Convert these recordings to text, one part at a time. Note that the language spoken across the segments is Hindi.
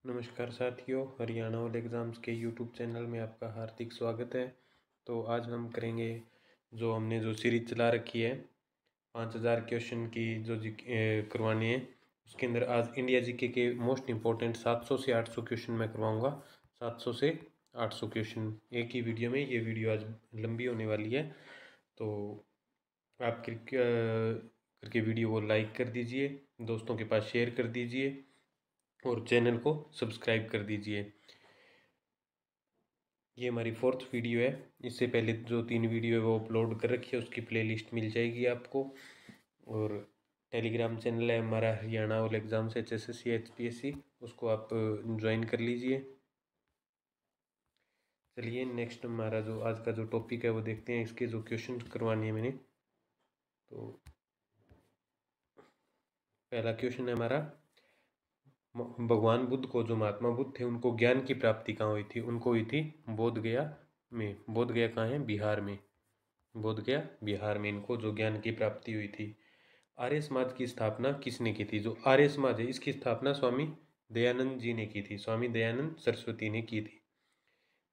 नमस्कार साथियों, हरियाणा बोर्ड एग्ज़ाम्स के यूट्यूब चैनल में आपका हार्दिक स्वागत है। तो आज हम करेंगे जो सीरीज चला रखी है 5000 क्वेश्चन की करवानी है। उसके अंदर आज इंडिया जीके के मोस्ट इम्पोर्टेंट 700 से 800 क्वेश्चन मैं करवाऊँगा। 700 से 800 क्वेश्चन एक ही वीडियो में। ये वीडियो आज लंबी होने वाली है, तो आप करके वीडियो को लाइक कर दीजिए, दोस्तों के पास शेयर कर दीजिए और चैनल को सब्सक्राइब कर दीजिए। ये हमारी 4th वीडियो है। इससे पहले जो 3 वीडियो है वो अपलोड कर रखी है, उसकी प्लेलिस्ट मिल जाएगी आपको। और टेलीग्राम चैनल है हमारा Haryana all exams HSSC HPSC, उसको आप ज्वाइन कर लीजिए। चलिए नेक्स्ट हमारा जो आज का जो टॉपिक है वो देखते हैं। इसके जो क्वेश्चन करवाने हैं मैंने, तो पहला क्वेश्चन है हमारा, भगवान बुद्ध को, जो महात्मा बुद्ध थे, उनको ज्ञान की प्राप्ति कहाँ हुई थी? उनको हुई थी बोध गया में। बोध गया कहाँ है? बिहार में। बोध गया बिहार में इनको जो ज्ञान की प्राप्ति हुई थी। आर्य समाज की स्थापना किसने की थी? जो आर्य समाज है इसकी स्थापना स्वामी दयानंद जी ने की थी। स्वामी दयानंद सरस्वती ने की थी।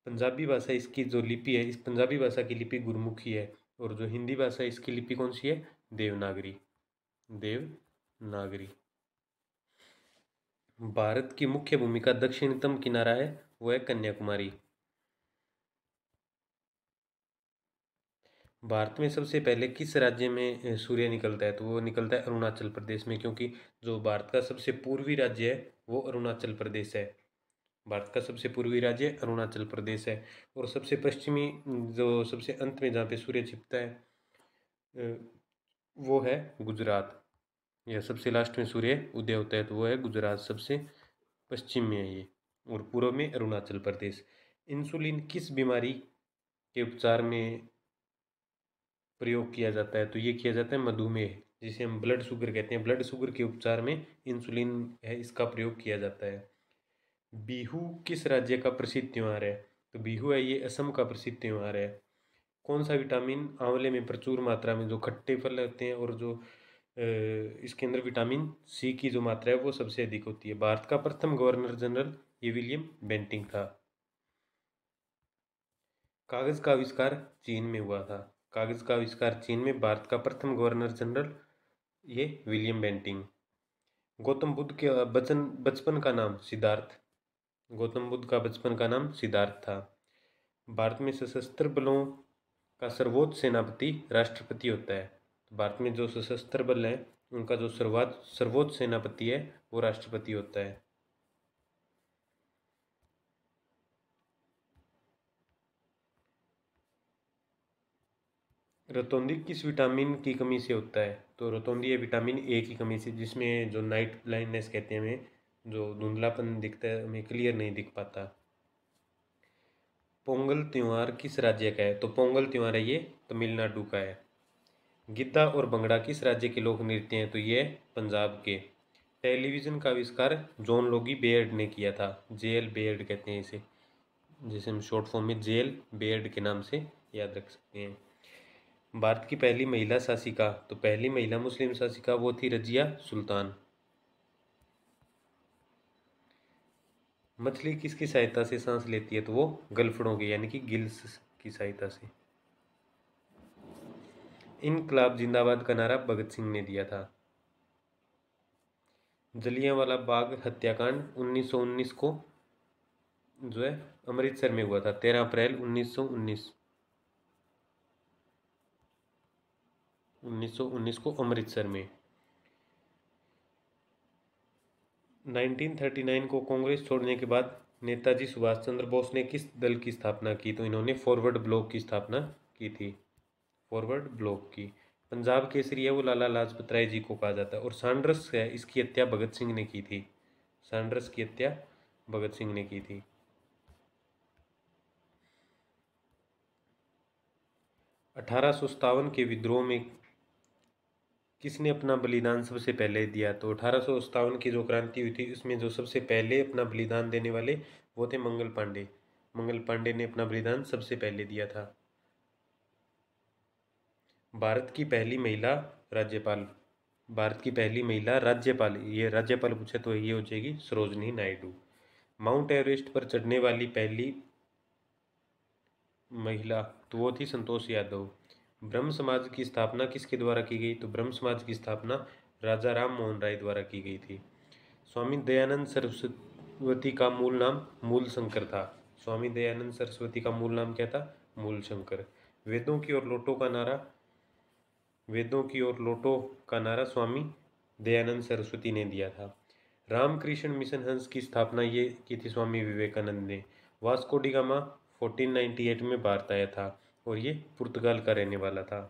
पंजाबी भाषा इसकी जो लिपि है, इस पंजाबी भाषा की लिपि गुरमुखी है। और जो हिंदी भाषा इसकी लिपि कौन सी है? देवनागरी। देवनागरी। भारत की मुख्य भूमि का दक्षिणतम किनारा है, वो है कन्याकुमारी। भारत में सबसे पहले किस राज्य में सूर्य निकलता है? तो वो निकलता है अरुणाचल प्रदेश में, क्योंकि जो भारत का सबसे पूर्वी राज्य है वो अरुणाचल प्रदेश है। भारत का सबसे पूर्वी राज्य अरुणाचल प्रदेश है। और सबसे पश्चिमी, जो सबसे अंत में जहाँ पे सूर्य छिपता है, वो है गुजरात। या सबसे लास्ट में सूर्य उदय होता है तो वो है गुजरात। सबसे पश्चिम में है ये। और पूर्व में अरुणाचल प्रदेश। इंसुलिन किस बीमारी के उपचार में प्रयोग किया जाता है? तो ये किया जाता है मधुमेह, जिसे हम ब्लड शुगर कहते हैं। ब्लड शुगर के उपचार में इंसुलिन है, इसका प्रयोग किया जाता है। बिहू किस राज्य का प्रसिद्ध त्यौहार है? तो बिहू है ये असम का प्रसिद्ध त्यौहार है। कौन सा विटामिन आंवले में प्रचुर मात्रा में, जो खट्टे फल होते हैं और जो इसके अंदर विटामिन सी की जो मात्रा है वो सबसे अधिक होती है? भारत का प्रथम गवर्नर जनरल ये विलियम बेंटिंक था। कागज का आविष्कार चीन में हुआ था। कागज का आविष्कार चीन में। भारत का प्रथम गवर्नर जनरल ये विलियम बेंटिंक। गौतम बुद्ध के बचपन का नाम सिद्धार्थ। गौतम बुद्ध का बचपन का नाम सिद्धार्थ था। भारत में सशस्त्र बलों का सर्वोच्च सेनापति राष्ट्रपति होता है। भारत में जो सशस्त्र बल है उनका जो सर्वोच्च सेनापति है वो राष्ट्रपति होता है। रतौंधी किस विटामिन की कमी से होता है? तो रतौंधी है विटामिन ए की कमी से, जिसमें जो नाइट ब्लाइंडनेस कहते हैं हमें, जो धुंधलापन दिखता है, हमें क्लियर नहीं दिख पाता। पोंगल त्यौहार किस राज्य का है? तो पोंगल त्यौहार है ये तमिलनाडु का है। गिद्दा और भंगड़ा किस राज्य के लोक नृत्य हैं? तो ये पंजाब के। टेलीविज़न का आविष्कार जॉन लोगी बेयर्ड ने किया था। जेएल बेयर्ड कहते हैं इसे, जिसे हम शॉर्ट फॉर्म में जेएल बेयर्ड के नाम से याद रख सकते हैं। भारत की पहली महिला शासिका, तो पहली महिला मुस्लिम शासिका वो थी रजिया सुल्तान। मछली किसकी सहायता से सांस लेती है? तो वो गलफड़ों की, यानी कि गिल्स की सहायता से। इनकलाब जिंदाबाद का नारा भगत सिंह ने दिया था। जलियांवाला बाग हत्याकांड 1919 को जो है अमृतसर में हुआ था। 13 अप्रैल 1919 को अमृतसर में। 1939 को कांग्रेस छोड़ने के बाद नेताजी सुभाष चंद्र बोस ने किस दल की स्थापना की? तो इन्होंने फॉरवर्ड ब्लॉक की स्थापना की थी। फॉरवर्ड ब्लॉक की। पंजाब केसरी है वो लाला लाजपत राय जी को कहा जाता है। और सैंडर्स है, इसकी हत्या भगत सिंह ने की थी। सैंडर्स की हत्या भगत सिंह ने की थी। 1857 के विद्रोह में किसने अपना बलिदान सबसे पहले दिया? तो 1857 की जो क्रांति हुई थी उसमें जो सबसे पहले अपना बलिदान देने वाले वो थे मंगल पांडे। मंगल पांडे ने अपना बलिदान सबसे पहले दिया था। भारत की पहली महिला राज्यपाल। भारत की पहली महिला राज्यपाल, ये राज्यपाल पूछे तो ये हो जाएगी सरोजनी नायडू। माउंट एवरेस्ट पर चढ़ने वाली पहली महिला तो वो थी संतोष यादव। ब्रह्म समाज की स्थापना किसके द्वारा की गई? तो ब्रह्म समाज की स्थापना राजा राम मोहन राय द्वारा की गई थी। स्वामी दयानंद सरस्वती का मूल नाम मूल शंकर था। स्वामी दयानंद सरस्वती का मूल नाम क्या था? मूल शंकर। वेदों की ओर लौटो का नारा स्वामी दयानंद सरस्वती ने दिया था। रामकृष्ण मिशन हंस की स्थापना ये की थी स्वामी विवेकानंद ने। वास्को डी गामा 1498 में भारत आया था और ये पुर्तगाल का रहने वाला था।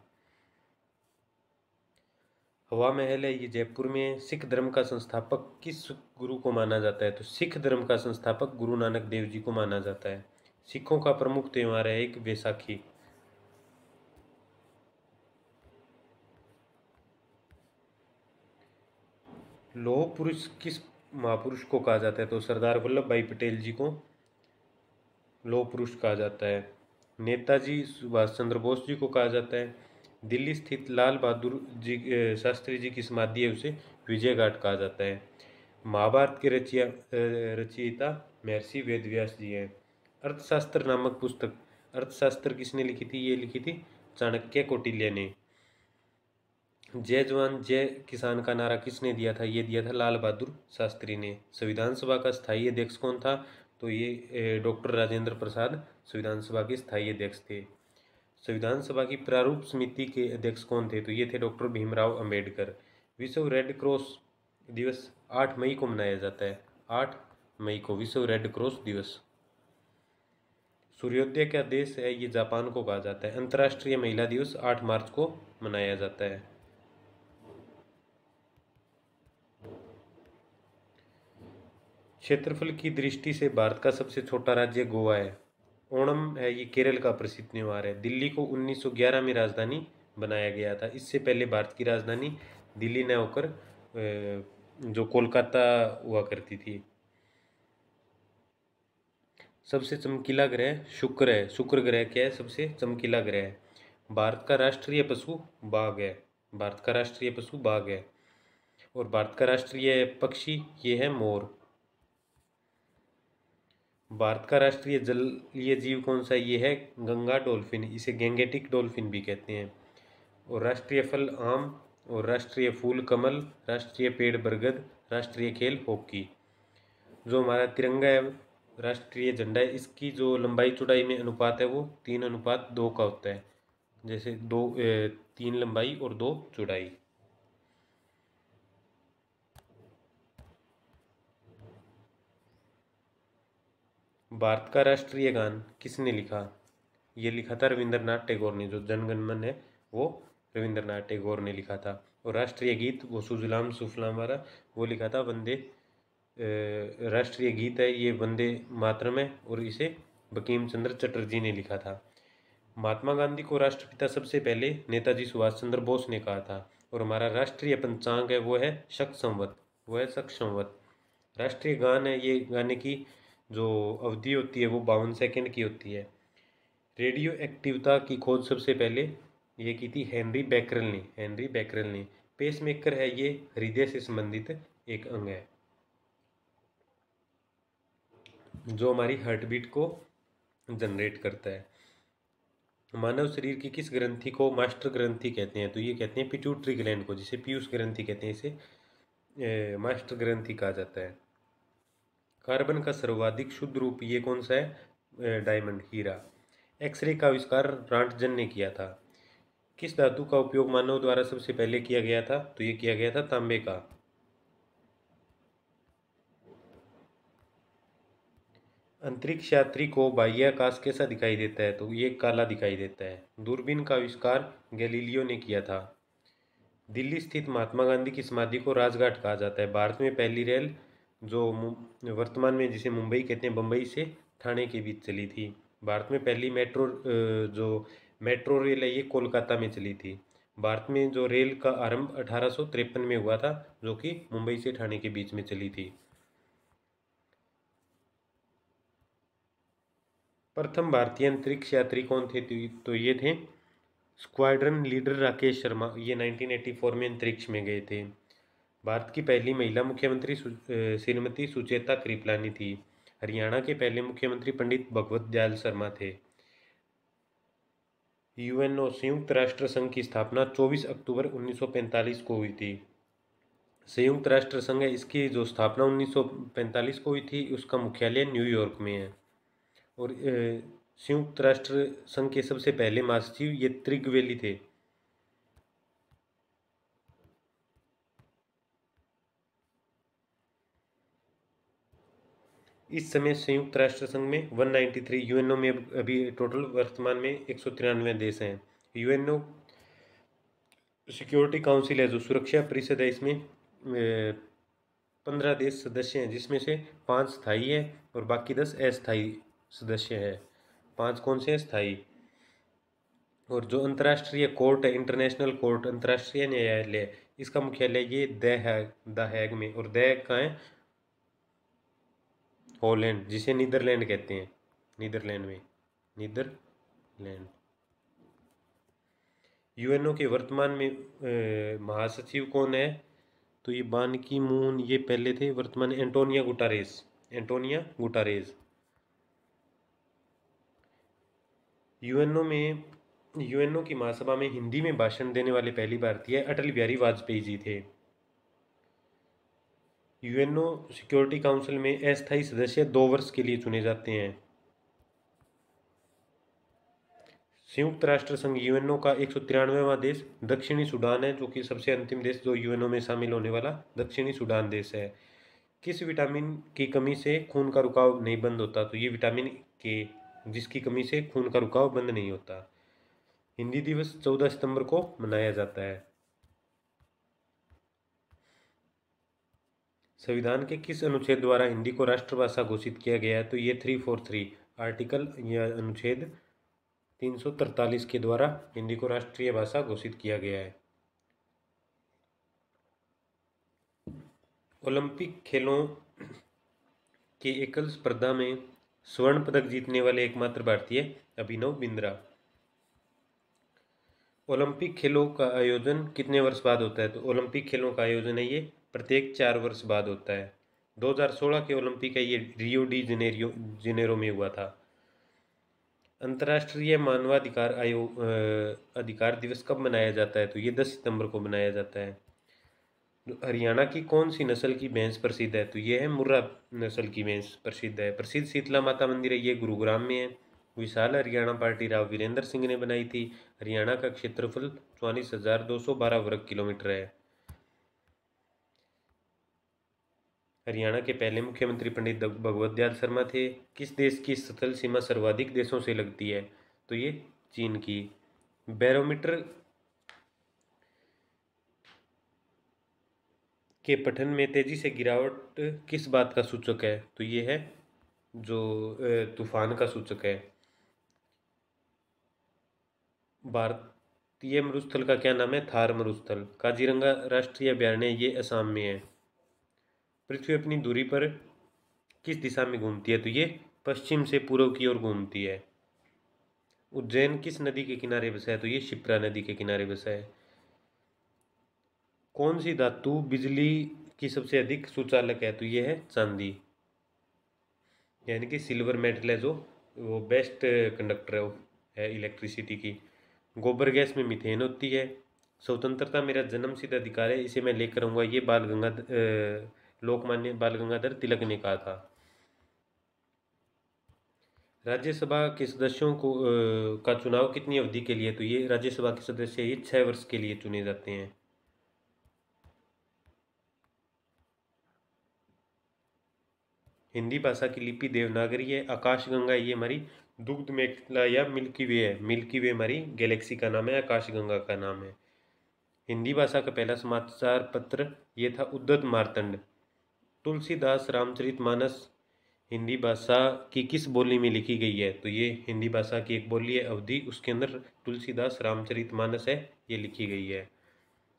हवा महल है ये जयपुर में है। सिख धर्म का संस्थापक किस गुरु को माना जाता है? तो सिख धर्म का संस्थापक गुरु नानक देव जी को माना जाता है। सिखों का प्रमुख त्यौहार है एक बैसाखी। लौह पुरुष किस महापुरुष को कहा जाता है? तो सरदार वल्लभ भाई पटेल जी को लौह पुरुष कहा जाता है। नेताजी सुभाष चंद्र बोस जी को कहा जाता है। दिल्ली स्थित लाल बहादुर जी शास्त्री जी की समाधि है उसे विजय घाट कहा जाता है। महाभारत के रचयिता महर्षि वेदव्यास जी हैं। अर्थशास्त्र नामक पुस्तक अर्थशास्त्र किसने लिखी थी? ये लिखी थी चाणक्य कौटिल्य ने। जय जवान जय किसान का नारा किसने दिया था? ये दिया था लाल बहादुर शास्त्री ने। संविधान सभा का स्थायी अध्यक्ष कौन था? तो ये डॉक्टर राजेंद्र प्रसाद संविधान सभा के स्थायी अध्यक्ष थे। संविधान सभा की प्रारूप समिति के अध्यक्ष कौन थे? तो ये थे डॉक्टर भीमराव अंबेडकर। विश्व रेड क्रॉस दिवस 8 मई को मनाया जाता है। 8 मई को विश्व रेड क्रॉस दिवस। सूर्योदय का देश है ये जापान को कहा जाता है। अंतर्राष्ट्रीय महिला दिवस 8 मार्च को मनाया जाता है। क्षेत्रफल की दृष्टि से भारत का सबसे छोटा राज्य गोवा है। ओणम है ये केरल का प्रसिद्ध त्योहार है। दिल्ली को 1911 में राजधानी बनाया गया था। इससे पहले भारत की राजधानी दिल्ली न होकर जो कोलकाता हुआ करती थी। सबसे चमकीला ग्रह शुक्र है। शुक्र ग्रह क्या है? सबसे चमकीला ग्रह है। भारत का राष्ट्रीय पशु बाघ है। भारत का राष्ट्रीय पशु बाघ है। और भारत का राष्ट्रीय पक्षी ये है मोर। भारत का राष्ट्रीय जलीय जीव कौन सा? ये है गंगा डॉल्फिन। इसे गैंगेटिक डॉल्फिन भी कहते हैं। और राष्ट्रीय फल आम और राष्ट्रीय फूल कमल, राष्ट्रीय पेड़ बरगद, राष्ट्रीय खेल हॉकी। जो हमारा तिरंगा है राष्ट्रीय झंडा है इसकी जो लंबाई चौड़ाई में अनुपात है वो 3:2 का होता है। जैसे 3 लंबाई और 2 चौड़ाई। भारत का राष्ट्रीय गान किसने लिखा? ये लिखा था रविंद्रनाथ टैगोर ने। जो जनगण मन है वो रविंद्रनाथ टैगोर ने लिखा था। और राष्ट्रीय गीत वो सुजलाम सुफलाम वाला वो लिखा था वंदे राष्ट्रीय गीत है ये वंदे मातरम है और इसे बंकिम चंद्र चटर्जी ने लिखा था। महात्मा गांधी को राष्ट्रपिता सबसे पहले नेताजी सुभाष चंद्र बोस ने कहा था। और हमारा राष्ट्रीय पंचांग है वो है शक संवत। वो है शक संवत। राष्ट्रीय गान है ये गाने की जो अवधि होती है वो 52 सेकंड की होती है। रेडियो एक्टिवता की खोज सबसे पहले ये की थी हेनरी बैकरल ने। हेनरी बैकरल ने। पेसमेकर है ये हृदय से संबंधित एक अंग है जो हमारी हार्ट बीट को जनरेट करता है। मानव शरीर की किस ग्रंथि को मास्टर ग्रंथि कहते हैं? तो ये कहते हैं पिट्यूटरी ग्लैंड को, जिसे पीयूष ग्रंथि कहते हैं, इसे मास्टर ग्रंथि कहा जाता है। कार्बन का सर्वाधिक शुद्ध रूप ये कौन सा है? डायमंड, हीरा। एक्सरे का आविष्कार रांटजन ने किया था। किस धातु का उपयोग मानव द्वारा सबसे पहले किया गया था? तो ये किया गया था तांबे का। अंतरिक्ष यात्री को बाह्य आकाश कैसा दिखाई देता है? तो ये काला दिखाई देता है। दूरबीन का आविष्कार गैलीलियो ने किया था। दिल्ली स्थित महात्मा गांधी की समाधि को राजघाट कहा जाता है। भारत में पहली रेल जो वर्तमान में जिसे मुंबई कहते हैं बम्बई से ठाणे के बीच चली थी। भारत में पहली जो मेट्रो रेल है ये कोलकाता में चली थी। भारत में जो रेल का आरंभ 1853 में हुआ था जो कि मुंबई से ठाणे के बीच में चली थी। प्रथम भारतीय अंतरिक्ष यात्री कौन थे? तो ये थे स्क्वाड्रन लीडर राकेश शर्मा। ये 1984 में अंतरिक्ष में गए थे। भारत की पहली महिला मुख्यमंत्री श्रीमती सुचेता कृपलानी थी। हरियाणा के पहले मुख्यमंत्री पंडित भगवत दयाल शर्मा थे। यूएनओ संयुक्त राष्ट्र संघ की स्थापना 24 अक्टूबर 1945 को हुई थी। संयुक्त राष्ट्र संघ है, इसकी जो स्थापना 1945 को हुई थी, उसका मुख्यालय न्यूयॉर्क में है। और संयुक्त राष्ट्र संघ के सबसे पहले महासचिव ये त्रिगवेली थे। इस समय संयुक्त राष्ट्र संघ में 193, यूएनओ में अभी टोटल वर्तमान में 193 देश हैं। यूएनओ सिक्योरिटी काउंसिल है, जो सुरक्षा परिषद है, इसमें 15 देश सदस्य हैं, जिसमें से 5 स्थायी हैं और बाकी 10 अस्थायी सदस्य हैं। 5 कौन से हैं? स्थायी। और जो अंतर्राष्ट्रीय कोर्ट है, इंटरनेशनल कोर्ट, अंतर्राष्ट्रीय न्यायालय, इसका मुख्यालय ये द हैग में। और द हैग कहाँ है? हॉलैंड, जिसे नीदरलैंड कहते हैं, नीदरलैंड में, नीदरलैंड। यूएनओ के वर्तमान में महासचिव कौन है? तो ये बान की मून, ये पहले थे, वर्तमान एंटोनिया गुटारेस, एंटोनिया गुटारेस। यूएनओ की महासभा में हिंदी में भाषण देने वाले पहली भारतीय अटल बिहारी वाजपेयी जी थे। यूएनओ सिक्योरिटी काउंसिल में अस्थायी सदस्य 2 वर्ष के लिए चुने जाते हैं। संयुक्त राष्ट्र संघ यूएनओ का 193वां देश दक्षिणी सूडान है, जो कि सबसे अंतिम देश जो यूएनओ में शामिल होने वाला दक्षिणी सूडान देश है। किस विटामिन की कमी से खून का रुकाव नहीं बंद होता? तो ये विटामिन के, जिसकी कमी से खून का रुकाव बंद नहीं होता। हिंदी दिवस 14 सितंबर को मनाया जाता है। संविधान के किस अनुच्छेद द्वारा हिंदी को राष्ट्रभाषा घोषित किया गया है? तो ये 343 आर्टिकल या अनुच्छेद 343 के द्वारा हिंदी को राष्ट्रीय भाषा घोषित किया गया है। ओलंपिक खेलों के एकल स्पर्धा में स्वर्ण पदक जीतने वाले एकमात्र भारतीय अभिनव बिंद्रा। ओलंपिक खेलों का आयोजन कितने वर्ष बाद होता है? तो ओलंपिक खेलों का आयोजन है ये प्रत्येक 4 वर्ष बाद होता है। 2016 के ओलंपिक है ये रियो डी जेनेरो में हुआ था। अंतर्राष्ट्रीय मानवाधिकार अधिकार दिवस कब मनाया जाता है? तो ये 10 सितंबर को मनाया जाता है। हरियाणा की कौन सी नस्ल की भैंस प्रसिद्ध है? तो ये है मुर्रा नस्ल की भैंस प्रसिद्ध है। प्रसिद्ध शीतला माता मंदिर है, ये गुरुग्राम में है। विशाल हरियाणा पार्टी राव वीरेंद्र सिंह ने बनाई थी। हरियाणा का क्षेत्रफल 44,212 वर्ग किलोमीटर है। हरियाणा के पहले मुख्यमंत्री पंडित भगवत दयाल शर्मा थे। किस देश की स्थल सीमा सर्वाधिक देशों से लगती है? तो ये चीन की। बैरोमीटर के पठन में तेजी से गिरावट किस बात का सूचक है? तो ये है जो तूफान का सूचक है। भारतीय मरुस्थल का क्या नाम है? थार मरुस्थल। काजीरंगा राष्ट्रीय अभयारण्य ये असम में है। पृथ्वी अपनी दूरी पर किस दिशा में घूमती है? तो ये पश्चिम से पूर्व की ओर घूमती है। उज्जैन किस नदी के किनारे बसा है? तो ये शिप्रा नदी के किनारे बसा है। कौन सी धातु बिजली की सबसे अधिक सुचालक है? तो ये है चांदी, यानी कि सिल्वर मेटल है, जो वो बेस्ट कंडक्टर है इलेक्ट्रिसिटी की। गोबर गैस में मीथेन होती है। स्वतंत्रता मेरा जन्मसिद्ध अधिकार है, इसे मैं लेकर आऊँगा, ये लोकमान्य बाल गंगाधर तिलक ने कहा था। राज्यसभा के सदस्यों को का चुनाव कितनी अवधि के लिए? तो ये राज्यसभा के सदस्य ये 6 वर्ष के लिए चुने जाते हैं। हिंदी भाषा की लिपि देवनागरी है। आकाशगंगा ये हमारी दुग्ध मेखला या मिल्की वे है। मिल्की वे हमारी गैलेक्सी का नाम है, आकाशगंगा का नाम है। हिंदी भाषा का पहला समाचार पत्र ये था उद्यत मार्तंड। तुलसीदास रामचरितमानस हिंदी भाषा की किस बोली में लिखी गई है? तो ये हिंदी भाषा की एक बोली है अवधी, उसके अंदर तुलसीदास रामचरितमानस है, ये लिखी गई है।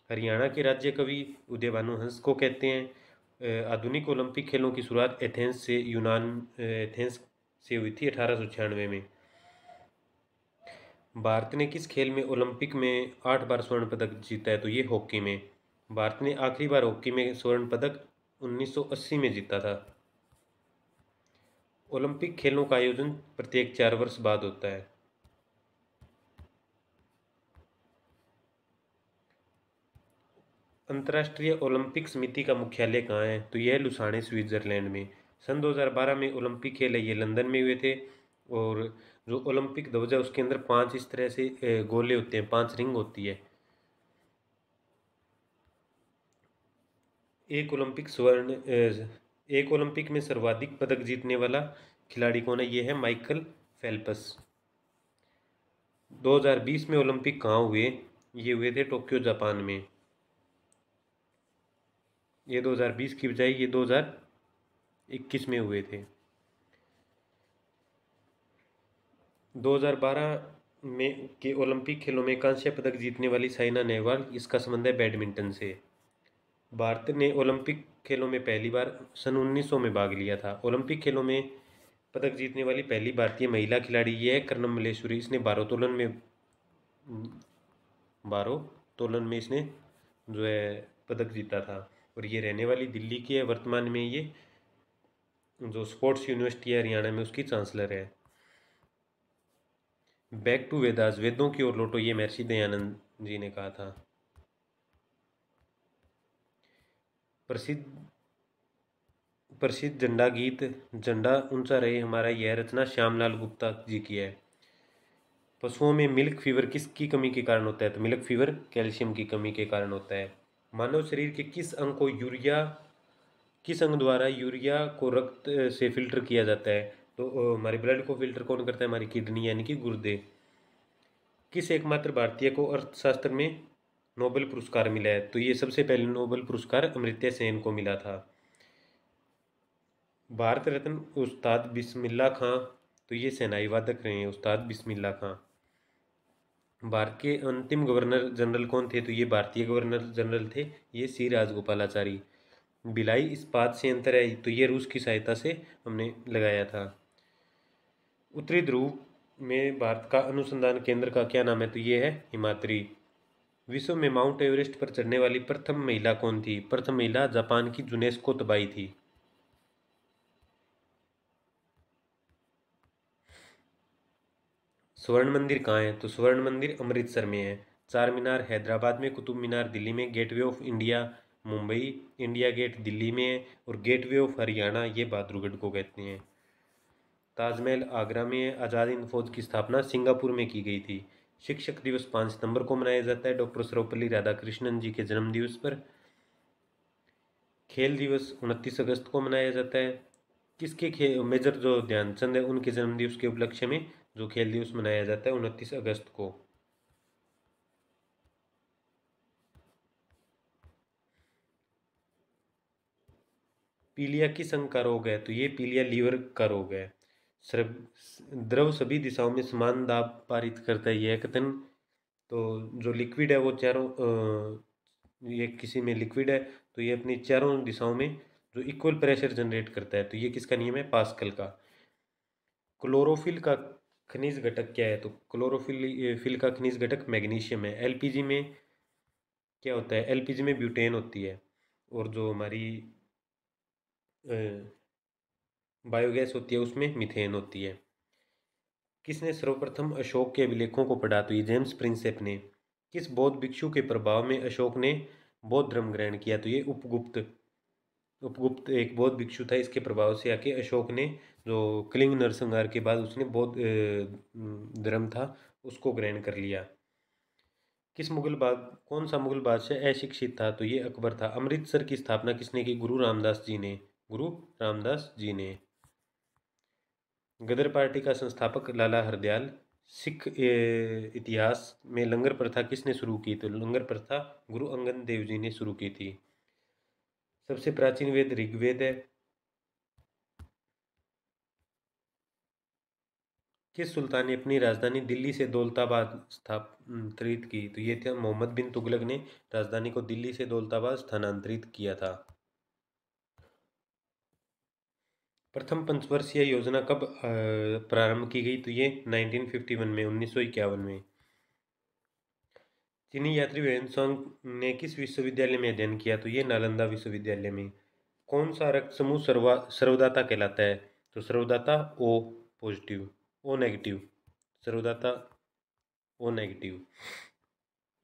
हरियाणा के राज्य कवि उदय भानु हंस को कहते हैं। आधुनिक ओलंपिक खेलों की शुरुआत एथेंस से हुई थी 1896 में। भारत ने किस खेल में ओलंपिक में 8 बार स्वर्ण पदक जीता है? तो ये हॉकी में। भारत ने आखिरी बार हॉकी में स्वर्ण पदक 1980 में जीता था। ओलंपिक खेलों का आयोजन प्रत्येक 4 वर्ष बाद होता है। अंतर्राष्ट्रीय ओलंपिक समिति का मुख्यालय कहाँ है? तो यह लुसाने स्विट्जरलैंड में। सन 2012 में ओलंपिक खेल है ये लंदन में हुए थे। और जो ओलंपिक ध्वज है उसके अंदर 5 इस तरह से गोले होते हैं, 5 रिंग होती है। एक ओलंपिक में सर्वाधिक पदक जीतने वाला खिलाड़ी कौन है? ये है माइकल फेल्प्स। 2020 में ओलंपिक कहाँ हुए? ये हुए थे टोक्यो जापान में। ये 2020 की बजाय ये 2021 में हुए थे। 2012 में के ओलंपिक खेलों में कांस्य पदक जीतने वाली साइना नेहवाल, इसका संबंध है बैडमिंटन से। भारत ने ओलंपिक खेलों में पहली बार सन 1900 में भाग लिया था। ओलंपिक खेलों में पदक जीतने वाली पहली भारतीय महिला खिलाड़ी ये है कर्णम मल्लेश्वरी। इसने भारोत्तोलन में इसने जो है पदक जीता था। और ये रहने वाली दिल्ली की है। वर्तमान में ये जो स्पोर्ट्स यूनिवर्सिटी है हरियाणा में उसकी चांसलर है। बैक टू वेदास, वेदों की ओर लौटो, ये महर्षि दयानंद जी ने कहा था। प्रसिद्ध प्रसिद्ध झंडा गीत झंडा ऊंचा रहे हमारा, यह रचना श्यामलाल गुप्ता जी की है। पशुओं में मिल्क फीवर किसकी कमी के कारण होता है? तो मिल्क फीवर कैल्शियम की कमी के कारण होता है। मानव शरीर के किस अंग द्वारा यूरिया को रक्त से फिल्टर किया जाता है? तो हमारे ब्लड को फिल्टर कौन करता है? हमारी किडनी यानी कि गुर्दे। किस एकमात्र भारतीय को अर्थशास्त्र में नोबेल पुरस्कार मिला है? तो ये सबसे पहले नोबेल पुरस्कार अमर्त्य सेन को मिला था। भारत रत्न उस्ताद बिस्मिल्लाह खां, तो ये सेनाई वादक रहे हैं उस्ताद बिस्मिल्लाह खां। भारत के अंतिम गवर्नर जनरल कौन थे? तो ये भारतीय गवर्नर जनरल थे, ये सी राजगोपालाचारी। भिलाई इस्पात संयंत्र है, तो ये रूस की सहायता से हमने लगाया था। उत्तरी ध्रुव में भारत का अनुसंधान केंद्र का क्या नाम है? तो ये है हिमाद्री। विश्व में माउंट एवरेस्ट पर चढ़ने वाली प्रथम महिला कौन थी? प्रथम महिला जापान की यूनेस्को तबाई थी। स्वर्ण मंदिर कहाँ है? तो स्वर्ण मंदिर अमृतसर में है। चार मीनार हैदराबाद में, कुतुब मीनार दिल्ली में, Gateway of India Mumbai, India Gate Delhi में है, और गेटवे ऑफ हरियाणा ये बहादुरगढ़ को कहते हैं। ताजमहल आगरा में है। आज़ाद हिंद फौज की स्थापना सिंगापुर में की गई थी। शिक्षक दिवस 5 सितंबर को मनाया जाता है डॉक्टर सर्वपल्ली राधाकृष्णन जी के जन्म दिवस पर। खेल दिवस 29 अगस्त को मनाया जाता है। मेजर जो ध्यानचंद है उनके जन्म दिवस के उपलक्ष्य में जो खेल दिवस मनाया जाता है 29 अगस्त को। पीलिया किस अंग का रोग है? तो ये पीलिया लीवर का रोग है। द्रव सभी दिशाओं में समान दाब पारित करता है यह कथन। तो जो लिक्विड है वो चारों ये किसी में लिक्विड है तो ये अपनी चारों दिशाओं में जो इक्वल प्रेशर जनरेट करता है, तो ये किसका नियम है? पास्कल का। क्लोरोफिल का खनिज घटक क्या है? तो क्लोरोफिल का खनिज घटक मैग्नीशियम है। एलपीजी में क्या होता है? एलपीजी में ब्यूटेन होती है। और जो हमारी बायोगैस होती है उसमें मीथेन होती है। किसने सर्वप्रथम अशोक के अभिलेखों को पढ़ा? तो ये जेम्स प्रिंसेप ने। किस बौद्ध भिक्षु के प्रभाव में अशोक ने बौद्ध धर्म ग्रहण किया? तो ये उपगुप्त उपगुप्त एक बौद्ध भिक्षु था, इसके प्रभाव से आके अशोक ने जो कलिंग नरसंहार के बाद उसने बौद्ध धर्म था उसको ग्रहण कर लिया। कौन सा मुगल बादशाह अशिक्षित था? तो ये अकबर था। अमृतसर की स्थापना किसने की? गुरु रामदास जी ने। गुरु रामदास जी ने। गदर पार्टी का संस्थापक लाला हरदयाल। सिख इतिहास में लंगर प्रथा किसने शुरू की? तो लंगर प्रथा गुरु अंगद देव जी ने शुरू की थी। सबसे प्राचीन वेद ऋग्वेद है। किस सुल्तान ने अपनी राजधानी दिल्ली से दौलताबाद स्थानांतरित की? तो ये थे मोहम्मद बिन तुगलक ने राजधानी को दिल्ली से दौलताबाद स्थानांतरित किया था। प्रथम पंचवर्षीय योजना कब प्रारंभ की गई? तो ये 1951 में, 1951 में। चीनी यात्री वेन्सोंग ने किस विश्वविद्यालय में अध्ययन किया? तो ये नालंदा विश्वविद्यालय में। कौन सा रक्त समूह सर्वदाता कहलाता है? तो सर्वदाता ओ पॉजिटिव, ओ नेगेटिव, सर्वदाता ओ नेगेटिव।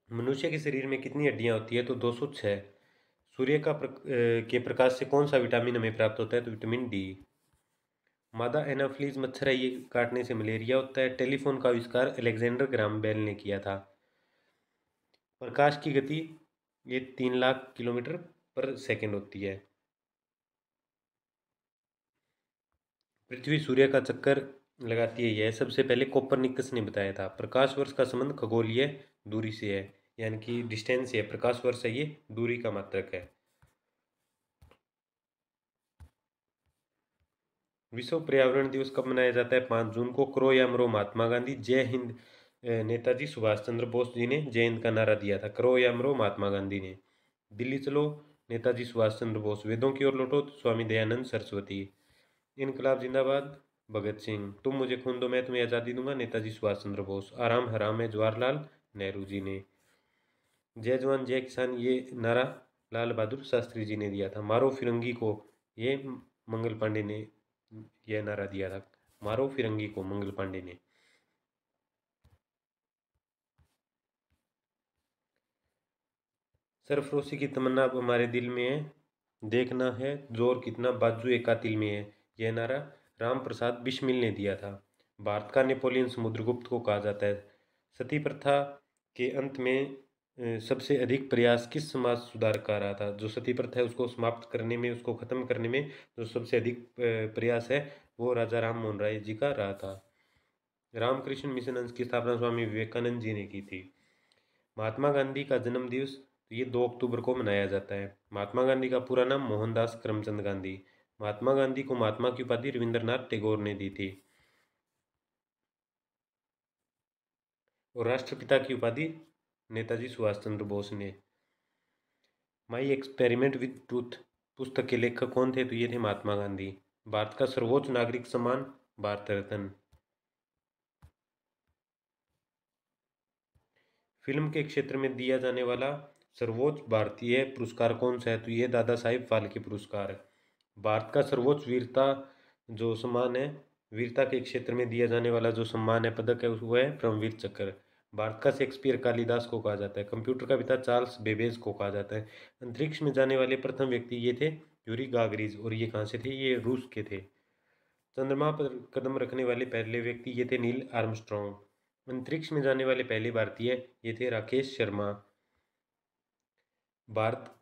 मनुष्य के शरीर में कितनी हड्डियां होती है? तो 206। सूर्य के प्रकाश से कौन सा विटामिन हमें प्राप्त होता है? तो विटामिन डी। मादा एनाफ्लीज मच्छर है, ये काटने से मलेरिया होता है। टेलीफोन का आविष्कार अलेक्जेंडर ग्राम बेल ने किया था। प्रकाश की गति ये 3 लाख किलोमीटर पर सेकंड होती है। पृथ्वी सूर्य का चक्कर लगाती है, यह सबसे पहले कोपरनिकस ने बताया था। प्रकाश वर्ष का संबंध खगोलीय दूरी से है, यानी कि डिस्टेंस है। प्रकाश वर्ष है, ये दूरी का मात्रक है। विश्व पर्यावरण दिवस कब मनाया जाता है? 5 जून को। करो या मरो महात्मा गांधी। जय हिंद नेताजी सुभाष चंद्र बोस जी ने जय हिंद का नारा दिया था। करो या मरो महात्मा गांधी ने। दिल्ली चलो नेताजी सुभाष चंद्र बोस। वेदों की ओर लौटो स्वामी दयानंद सरस्वती। इनकलाब जिंदाबाद भगत सिंह। तुम मुझे खून दो मैं तुम्हें आज़ादी दूंगा नेताजी सुभाष चंद्र बोस। आराम हराम है जवाहरलाल नेहरू जी ने। जय जवान जय किसान ये नारा लाल बहादुर शास्त्री जी ने दिया था। मारो फिरंगी को, ये मंगल पांडे ने यह नारा दिया था। मारो फिरंगी को, मंगल पांडे ने। सरफरोशी की तमन्ना अब हमारे दिल में है, देखना है जोर कितना बाजू एक कातिल में है। यह नारा राम प्रसाद बिस्मिल ने दिया था। भारत का नेपोलियन समुद्रगुप्त को कहा जाता है। सती प्रथा के अंत में सबसे अधिक प्रयास किस समाज सुधार का रहा था? जो सती प्रथा है उसको समाप्त करने में, उसको खत्म करने में जो सबसे अधिक प्रयास है वो राजा राम मोहन राय जी का रहा था। रामकृष्ण मिशन अंश की स्थापना स्वामी विवेकानंद जी ने की थी। महात्मा गांधी का जन्म दिवस तो ये 2 अक्टूबर को मनाया जाता है। महात्मा गांधी का पूरा नाम मोहनदास करमचंद गांधी। महात्मा गांधी को महात्मा की उपाधि रविंद्रनाथ टैगोर ने दी थी। और राष्ट्रपिता की उपाधि नेताजी सुभाष चंद्र बोस ने। माई एक्सपेरिमेंट विद ट्रूथ पुस्तक के लेखक कौन थे? तो ये थे महात्मा गांधी। भारत का सर्वोच्च नागरिक सम्मान भारत रत्न। फिल्म के क्षेत्र में दिया जाने वाला सर्वोच्च भारतीय पुरस्कार कौन सा है? तो ये दादा साहिब फाल्के पुरस्कार है। भारत का सर्वोच्च वीरता जो सम्मान है, वीरता के क्षेत्र में दिया जाने वाला जो सम्मान है, पदक है, वो है परमवीर चक्र। भारत का शेक्सपियर कालिदास को कहा जाता है। कंप्यूटर का पिता चार्ल्स बेबेज को कहा जाता है। अंतरिक्ष में जाने वाले प्रथम व्यक्ति ये थे यूरी गागरिज। और ये कहाँ से थे? ये रूस के थे। चंद्रमा पर कदम रखने वाले पहले व्यक्ति ये थे नील आर्मस्ट्रॉन्ग। अंतरिक्ष में जाने वाले पहले भारतीय ये थे राकेश शर्मा। भारत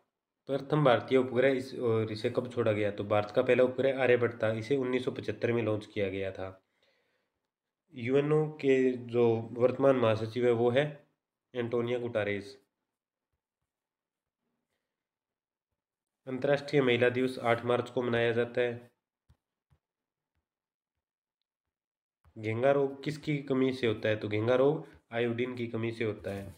प्रथम भारतीय उपग्रह इस और इसे कब छोड़ा गया? तो भारत का पहला उपग्रह आर्यभट्ट था। इसे 1975 में लॉन्च किया गया था। यूएनओ के जो वर्तमान महासचिव है वो है एंटोनियो गुटारेस। अंतर्राष्ट्रीय महिला दिवस 8 मार्च को मनाया जाता है। घेंगा रोग किसकी कमी से होता है? तो घेंगा रोग आयोडीन की कमी से होता है।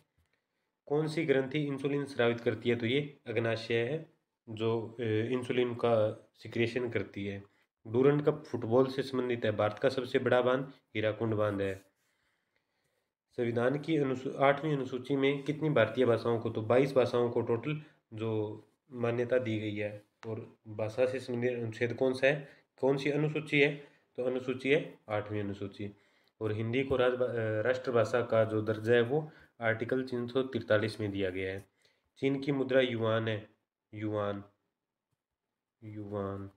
कौन सी ग्रंथि इंसुलिन स्रावित करती है? तो ये अग्नाशय है जो इंसुलिन का सिक्रेशन करती है। डूरंड कप फुटबॉल से संबंधित है। भारत का सबसे बड़ा बांध हीराकुंड बांध है। संविधान की 8वीं अनुसूची में कितनी भारतीय भाषाओं को? तो 22 भाषाओं को टोटल जो मान्यता दी गई है। और भाषा से संबंधित अनुच्छेद कौन सा है, कौन सी अनुसूची है? तो अनुसूची है 8वीं अनुसूची। और हिंदी को राष्ट्रभाषा का जो दर्जा है वो आर्टिकल 343 में दिया गया है। चीन की मुद्रा युआन है। Yuan, yuan.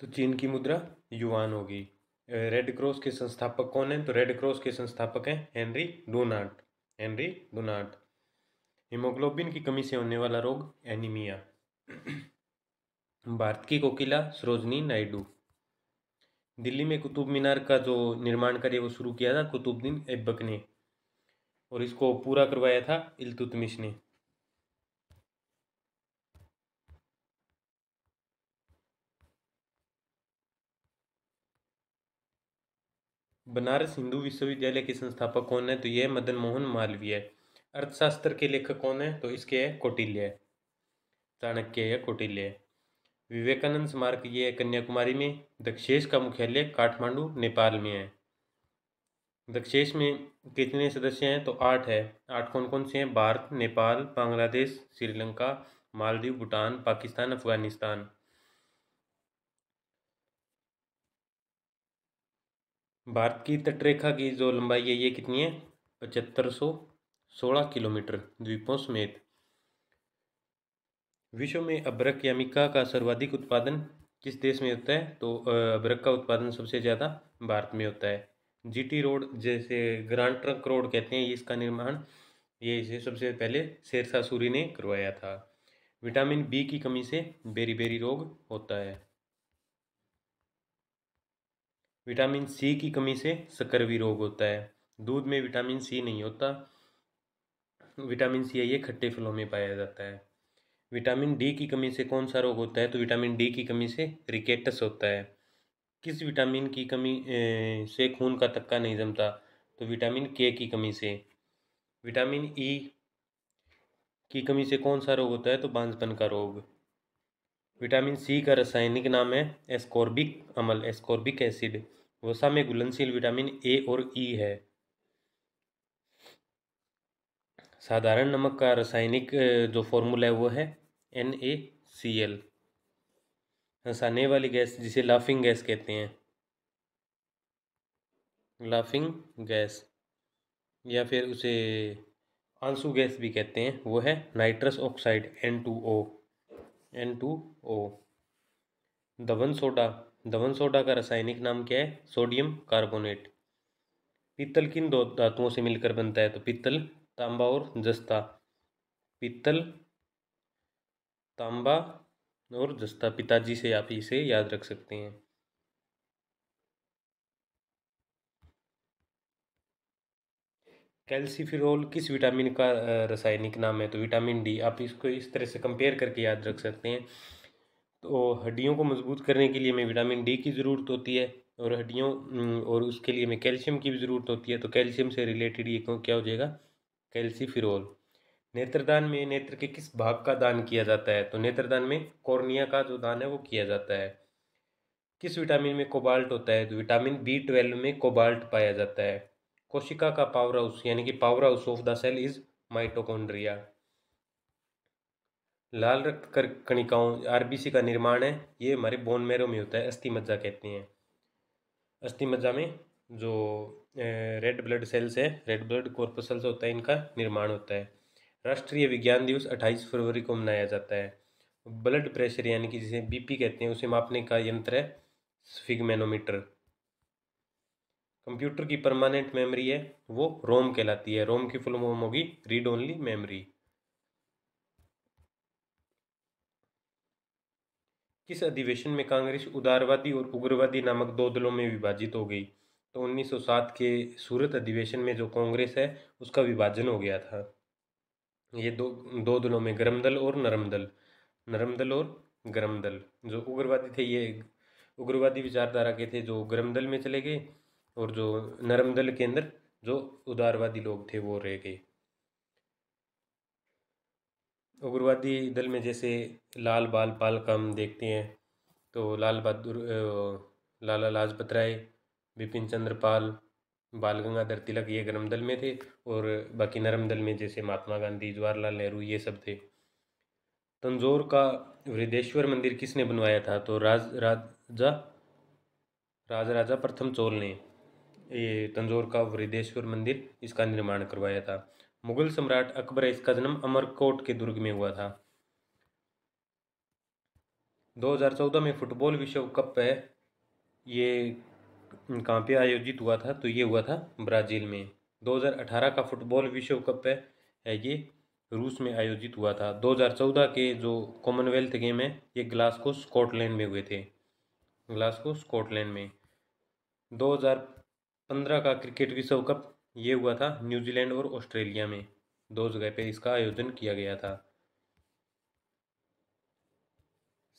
तो चीन की मुद्रा युआन होगी। रेड क्रॉस के संस्थापक कौन हैं? तो रेड क्रॉस के संस्थापक हैं Henry Donald. Henry Donald. Haemoglobin की कमी से होने वाला रोग एनीमिया। भारत की कोकिला सरोजनी नायडू। दिल्ली में कुतुब मीनार का जो निर्माण कार्य वो शुरू किया था कुतुबुद्दीन ऐबक ने। और इसको पूरा करवाया था इल्तुतमिश ने। बनारस हिंदू विश्वविद्यालय के संस्थापक कौन है? तो ये मदन मोहन मालवीय। अर्थशास्त्र के लेखक कौन है? तो इसके है कौटिल्य। चाणक्य या कौटिल्य। विवेकानंद स्मारक ये है कन्याकुमारी में। दक्षेश का मुख्यालय काठमांडू नेपाल में है। दक्षेश में कितने सदस्य हैं? तो 8 है। 8 कौन कौन से हैं? भारत, नेपाल, बांग्लादेश, श्रीलंका, मालदीव, भूटान, पाकिस्तान, अफगानिस्तान। भारत की तटरेखा की जो लंबाई है ये कितनी है? 7516 किलोमीटर द्वीपों समेत। विश्व में अभ्रक या मिका का सर्वाधिक उत्पादन किस देश में होता है? तो अभ्रक का उत्पादन सबसे ज़्यादा भारत में होता है। जीटी रोड, जैसे ग्रांड ट्रंक रोड कहते हैं, इसका निर्माण ये इसे सबसे पहले शेरशाह सूरी ने करवाया था। विटामिन बी की कमी से बेरी रोग होता है। विटामिन सी की कमी से स्कर्वी रोग होता है। दूध में विटामिन सी नहीं होता। विटामिन सी है ये खट्टे फलों में पाया जाता है। विटामिन डी की कमी से कौन सा रोग होता है? तो विटामिन डी की कमी से रिकेटस होता है। किस विटामिन की कमी से खून का थक्का नहीं जमता? तो विटामिन के की कमी से। विटामिन ई की कमी से कौन सा रोग होता है? तो बांझपन का रोग। विटामिन सी का रासायनिक नाम है एस्कॉर्बिक अम्ल, एस्कॉर्बिक एसिड। वसा में घुलनशील विटामिन ए और ई है। साधारण नमक का रासायनिक जो फॉर्मूला है वो है NaCl। हंसाने वाली गैस जिसे लाफिंग गैस कहते हैं, लाफिंग गैस, या फिर उसे आंसू गैस भी कहते हैं, वो है नाइट्रस ऑक्साइड N2O। दवन सोडा का रासायनिक नाम क्या है? Sodium carbonate. पीतल किन दो धातुओं से मिलकर बनता है? तो पीतल, तांबा और जस्ता। पीतल, तांबा और जस्ता, पिताजी से आप इसे याद रख सकते हैं। कैल्सीफिरोल किस विटामिन का रासायनिक नाम है? तो विटामिन डी। आप इसको इस तरह से कंपेयर करके याद रख सकते हैं। तो हड्डियों को मजबूत करने के लिए हमें विटामिन डी की ज़रूरत होती है, और हड्डियों और उसके लिए हमें कैल्शियम की भी ज़रूरत होती है। तो कैल्शियम से रिलेटेड ये क्या हो जाएगा? कैल्सीफिरोल। नेत्रदान में नेत्र के किस भाग का दान किया जाता है? तो नेत्रदान में कॉर्निया का जो दान है वो किया जाता है। किस विटामिन में कोबाल्ट होता है? तो विटामिन B12 में कोबाल्ट पाया जाता है। कोशिका का पावर हाउस यानी कि power house of the cell is mitochondria. लाल रक्त कणिकाओं RBC का निर्माण है ये हमारे बोन मैरो में होता है, अस्थि मज्जा कहते हैं। अस्थि मज्जा में जो रेड ब्लड सेल्स है, रेड ब्लड कॉर्पसल्स होता है, इनका निर्माण होता है। राष्ट्रीय विज्ञान दिवस 28 फरवरी को मनाया जाता है। ब्लड प्रेशर यानी कि जिसे BP कहते हैं, उसे मापने का यंत्र है स्फिग्मेनोमीटर। कंप्यूटर की परमानेंट मेमोरी है वो रोम कहलाती है। रोम की फुल फॉर्म होगी रीड ओनली मेमोरी। किस अधिवेशन में कांग्रेस उदारवादी और उग्रवादी नामक दो दलों में विभाजित हो गई? तो 1907 के सूरत अधिवेशन में जो कांग्रेस है उसका विभाजन हो गया था। ये दो दो दलों में, गर्म दल और नरम दल, नरम दल और गर्म दल। जो उग्रवादी थे ये उग्रवादी विचारधारा के थे, जो गर्म दल में चले गए, और जो नरम दल के अंदर जो उदारवादी लोग थे वो रह गए। उग्रवादी दल में जैसे लाल बाल पाल का हम देखते हैं, तो लाल बहादुर लाला लाजपत राय, बिपिन चंद्र पाल, बाल गंगाधर तिलक ये गर्म दल में थे, और बाकी नरम दल में जैसे महात्मा गांधी, जवाहरलाल नेहरू ये सब थे। तंजौर का वृद्धेश्वर मंदिर किसने बनवाया था? तो राजा प्रथम चोल ने ये तंजौर का वृद्धेश्वर मंदिर इसका निर्माण करवाया था। मुगल सम्राट अकबर है, इसका जन्म अमरकोट के दुर्ग में हुआ था। 2014 में फुटबॉल विश्व कप है ये कहाँ पे आयोजित हुआ था? तो ये हुआ था ब्राज़ील में। 2018 का फुटबॉल विश्व कप है ये रूस में आयोजित हुआ था। 2014 के जो कॉमनवेल्थ गेम है ये ग्लासगो स्कॉटलैंड में हुए थे, ग्लासगो स्कॉटलैंड में। 2015 का क्रिकेट विश्व कप ये हुआ था न्यूजीलैंड और ऑस्ट्रेलिया में, दो जगह पे इसका आयोजन किया गया था।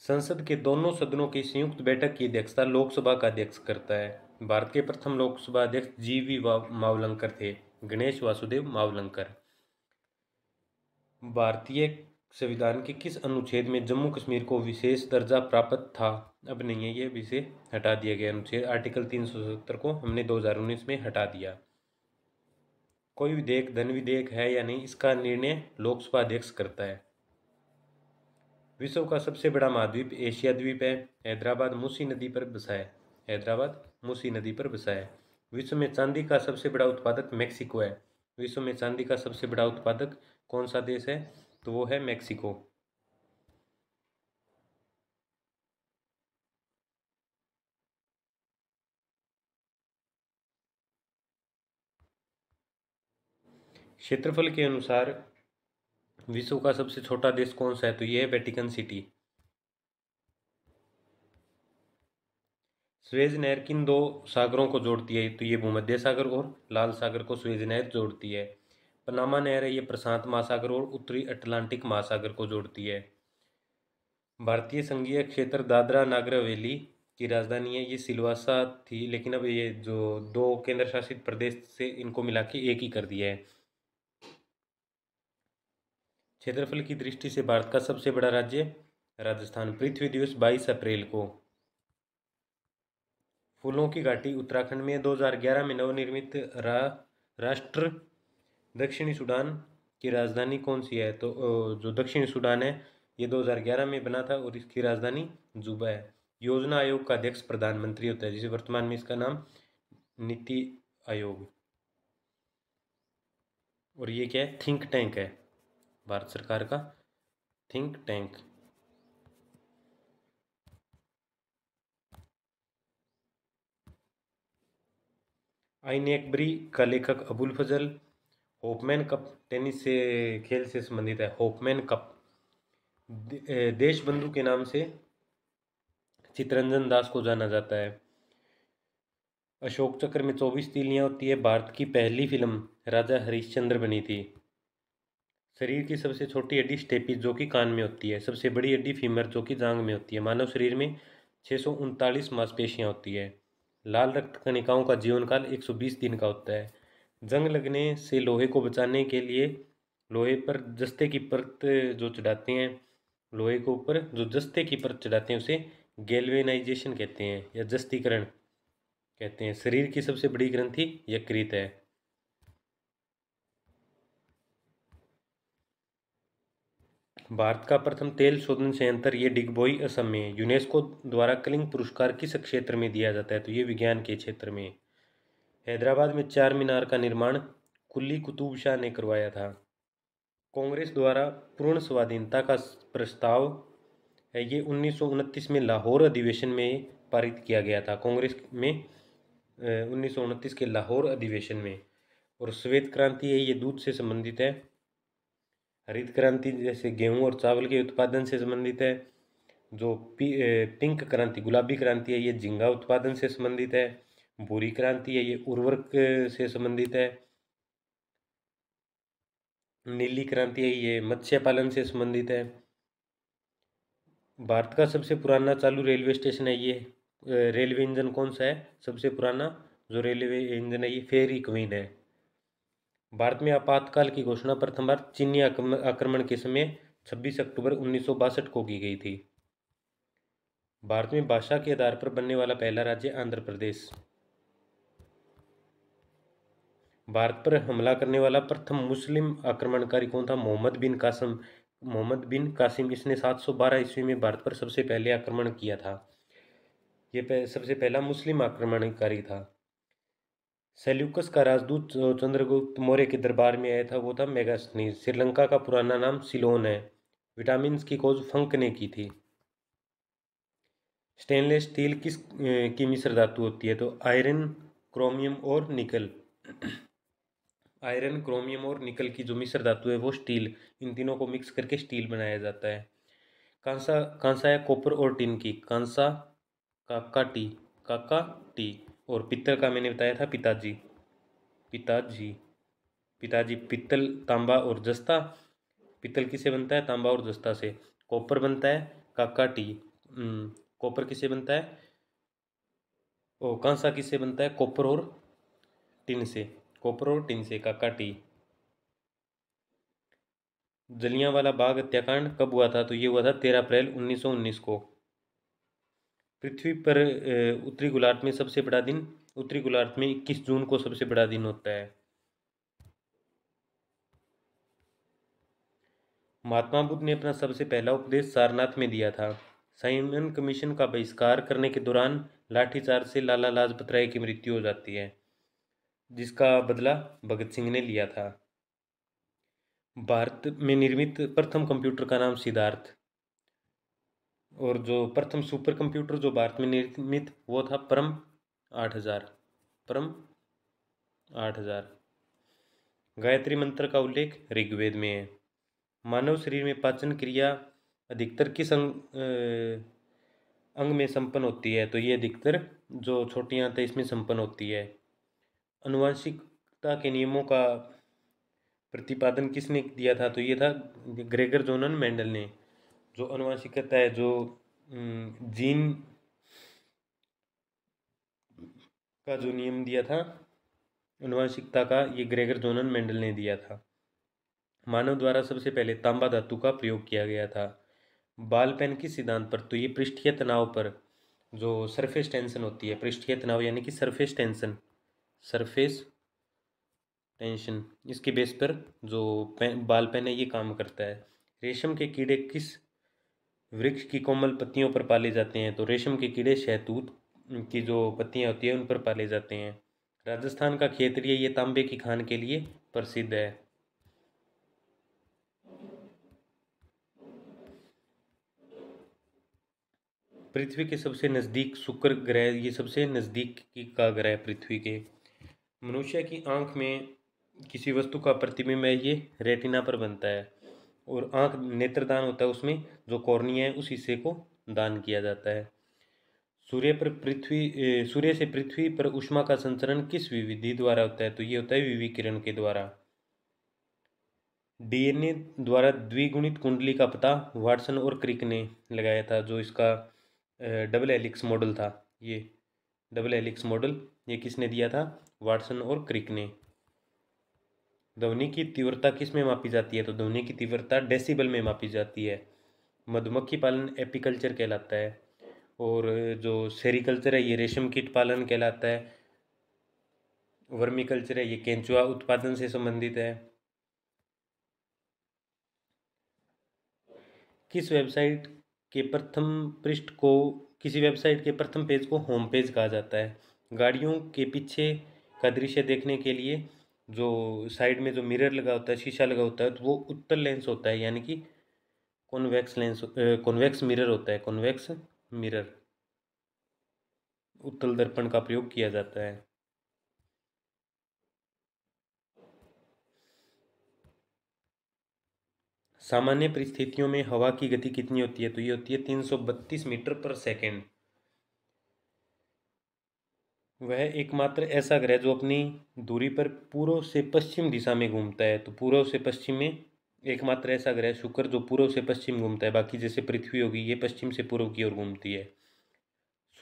संसद के दोनों सदनों की संयुक्त बैठक की अध्यक्षता लोकसभा का अध्यक्ष करता है। भारत के प्रथम लोकसभा अध्यक्ष GV मावलंकर थे, गणेश वासुदेव मावलंकर। भारतीय संविधान के किस अनुच्छेद में जम्मू कश्मीर को विशेष दर्जा प्राप्त था? अब नहीं है, ये भी से हटा दिया गया अनुच्छेद। आर्टिकल 370 को हमने 2019 में हटा दिया। कोई विधेयक धन विधेयक है या नहीं, इसका निर्णय लोकसभा अध्यक्ष करता है। विश्व का सबसे बड़ा महाद्वीप एशिया द्वीप है। हैदराबाद मूसी नदी पर बसा है। हैदराबाद मूसी नदी पर बसा है। विश्व में चांदी का सबसे बड़ा उत्पादक मेक्सिको है। विश्व में चांदी का सबसे बड़ा उत्पादक कौन सा देश है? तो वो है मेक्सिको। क्षेत्रफल के अनुसार विश्व का सबसे छोटा देश कौन सा है? तो ये है वेटिकन सिटी। स्वेज नहर किन दो सागरों को जोड़ती है? तो ये भूमध्य सागर और लाल सागर को स्वेज नहर जोड़ती है। पनामा नहर है, ये प्रशांत महासागर और उत्तरी अटलांटिक महासागर को जोड़ती है। भारतीय संघीय क्षेत्र दादरा नागर हवेली की राजधानी है, ये सिलवासा थी, लेकिन अब ये जो दो केंद्र शासित प्रदेश से इनको मिला के एक ही कर दिया है। क्षेत्रफल की दृष्टि से भारत का सबसे बड़ा राज्य राजस्थान। पृथ्वी दिवस 22 अप्रैल को। फूलों की घाटी उत्तराखंड में 2011 में नवनिर्मित राष्ट्र दक्षिणी सूडान की राजधानी कौन सी है? तो जो दक्षिणी सूडान है ये 2011 में बना था और इसकी राजधानी जुबा है। योजना आयोग का अध्यक्ष प्रधानमंत्री होता है, जिसे वर्तमान में इसका नाम नीति आयोग। और ये क्या है? थिंक टैंक है, भारत सरकार का थिंक टैंक। आइन एक्बरी का लेखक अबुल फजल। होपमैन कप टेनिस से खेल से संबंधित है। होपमैन कप देशबंधु के नाम से चित्तरंजन दास को जाना जाता है। अशोक चक्र में 24 तीलियां होती है। भारत की पहली फिल्म राजा हरिश्चंद्र बनी थी। शरीर की सबसे छोटी हड्डी स्टेपिस जो कि कान में होती है। सबसे बड़ी हड्डी फीमर जो कि जांघ में होती है। मानव शरीर में 639 मांसपेशियां होती है। लाल रक्त कणिकाओं का जीवन काल 120 दिन का होता है। जंग लगने से लोहे को बचाने के लिए लोहे पर जस्ते की परत जो चढ़ाते हैं, लोहे के ऊपर जो जस्ते की परत चढ़ाते हैं उसे गैल्वेनाइजेशन कहते हैं या जस्तीकरण कहते हैं। शरीर की सबसे बड़ी ग्रंथि यकृत है। भारत का प्रथम तेल शोधन संयंत्र ये डिगबोई असम में है। यूनेस्को द्वारा कलिंग पुरस्कार किस क्षेत्र में दिया जाता है? तो ये विज्ञान के क्षेत्र में। हैदराबाद में चार मीनार का निर्माण कुली कुतुब शाह ने करवाया था। कांग्रेस द्वारा पूर्ण स्वाधीनता का प्रस्ताव है, ये 1929 में लाहौर अधिवेशन में पारित किया गया था। कांग्रेस में 1929 के लाहौर अधिवेशन में। और श्वेत क्रांति है, ये दूध से संबंधित है। हरित क्रांति जैसे गेहूं और चावल के उत्पादन से संबंधित है। जो पिंक क्रांति गुलाबी क्रांति है, ये झींगा उत्पादन से संबंधित है। भूरी क्रांति है, ये उर्वरक से संबंधित है। नीली क्रांति है, ये मत्स्य पालन से संबंधित है। भारत का सबसे पुराना चालू रेलवे स्टेशन है, ये रेलवे इंजन कौन सा है? सबसे पुराना जो रेलवे इंजन है ये फेरी क्वीन है। भारत में आपातकाल की घोषणा प्रथम बार चीनी आक्रमण के समय 26 अक्टूबर 1962 को की गई थी। भारत में भाषा के आधार पर बनने वाला पहला राज्य आंध्र प्रदेश। भारत पर हमला करने वाला प्रथम मुस्लिम आक्रमणकारी कौन था? मोहम्मद बिन कासिम। मोहम्मद बिन कासिम, इसने 712 ईस्वी में भारत पर सबसे पहले आक्रमण किया था। ये सबसे पहला मुस्लिम आक्रमणकारी था। सेल्यूकस का राजदूत जो चंद्रगुप्त मौर्य के दरबार में आया था वो था मेगास्थनीज। श्रीलंका का पुराना नाम सिलोन है। विटामिन की खोज फंक ने की थी। स्टेनलेस स्टील किस की मिश्र धातु होती है? तो आयरन, क्रोमियम और निकल। आयरन, क्रोमियम और निकल की जो मिश्र धातु है वो स्टील, इन तीनों को मिक्स करके स्टील बनाया जाता है। कांसा कांसा है कॉपर और टिन की। कांसा काका टी, काका टी। और पित्तल का मैंने बताया था पिताजी, पिताजी, पिताजी। पित्तल, तांबा और जस्ता। पित्तल किससे बनता है? तांबा और जस्ता से। कॉपर बनता है काका टी। कॉपर किससे बनता है? ओ, कांसा किससे बनता है? कॉपर और टिन से। कॉपर और टिन से काका टी। जलियांवाला बाग हत्याकांड कब हुआ था? तो ये हुआ था 13 अप्रैल 1919 को। पृथ्वी पर उत्तरी गोलार्ध में सबसे बड़ा दिन, उत्तरी गोलार्ध में 21 जून को सबसे बड़ा दिन होता है। महात्मा बुद्ध ने अपना सबसे पहला उपदेश सारनाथ में दिया था। साइमन कमीशन का बहिष्कार करने के दौरान लाठीचार्ज से लाला लाजपत राय की मृत्यु हो जाती है, जिसका बदला भगत सिंह ने लिया था। भारत में निर्मित प्रथम कंप्यूटर का नाम सिद्धार्थ, और जो प्रथम सुपर कंप्यूटर जो भारत में निर्मित वो था परम 8000। परम 8000। गायत्री मंत्र का उल्लेख ऋग्वेद में है। मानव शरीर में पाचन क्रिया अधिकतर किस अंग में संपन्न होती है? तो ये अधिकतर जो छोटी आंत है इसमें संपन्न होती है। आनुवंशिकता के नियमों का प्रतिपादन किसने दिया था? तो ये था ग्रेगर जोनन मेंडल ने। जो आनुवंशिकता है, जो जीन का जो नियम दिया था आनुवंशिकता का, ये ग्रेगर जोनन मेंडल ने दिया था। मानव द्वारा सबसे पहले तांबा धातु का प्रयोग किया गया था। बॉल पेन किस सिद्धांत पर? तो ये पृष्ठीय तनाव पर, जो सरफेस टेंशन होती है, पृष्ठीय तनाव यानी कि सरफेस टेंशन, सरफेस टेंशन, इसके बेस पर जो बॉल पेन है ये काम करता है। रेशम के कीड़े किस वृक्ष की कोमल पत्तियों पर पाले जाते हैं? तो रेशम के कीड़े शहतूत की जो पत्तियां होती है उन पर पाले जाते हैं। राजस्थान का क्षेत्रीय ये तांबे की खान के लिए प्रसिद्ध है। पृथ्वी के सबसे नज़दीक शुक्र ग्रह, ये सबसे नज़दीक का ग्रह पृथ्वी के। मनुष्य की आंख में किसी वस्तु का प्रतिबिंब है ये रेटिना पर बनता है, और आंख नेत्रदान होता है, उसमें जो कॉर्निया है उस हिस्से को दान किया जाता है। सूर्य से पृथ्वी पर ऊष्मा का संचरण किस विधि द्वारा होता है? तो ये होता है विकिरण के द्वारा। डीएनए द्वारा द्विगुणित कुंडली का पता वाटसन और क्रिक ने लगाया था। जो इसका डबल हेलिक्स मॉडल था, ये डबल हेलिक्स मॉडल ये किसने दिया था? वाटसन और क्रिक ने। ध्वनि की तीव्रता किस में मापी जाती है? तो ध्वनि की तीव्रता डेसिबल में मापी जाती है। मधुमक्खी पालन एपीकल्चर कहलाता है, और जो सेरीकल्चर है ये रेशम कीट पालन कहलाता है। वर्मीकल्चर है ये केंचुआ उत्पादन से संबंधित है। किसी वेबसाइट के प्रथम पेज को होम पेज कहा जाता है। गाड़ियों के पीछे का दृश्य देखने के लिए जो साइड में जो मिरर लगा होता है, शीशा लगा होता है, तो वो उत्तल लेंस होता है, यानी कि कॉन्वेक्स मिरर होता है। कॉन्वेक्स मिरर, उत्तल दर्पण का प्रयोग किया जाता है। सामान्य परिस्थितियों में हवा की गति कितनी होती है? तो ये होती है 332 मीटर पर सेकेंड। वह एकमात्र ऐसा ग्रह जो अपनी दूरी पर पूर्व से पश्चिम दिशा में घूमता है। तो पूर्व से पश्चिम में एकमात्र ऐसा ग्रह शुक्र जो पूर्व से पश्चिम घूमता है। बाकी जैसे पृथ्वी होगी ये पश्चिम से पूर्व की ओर घूमती है।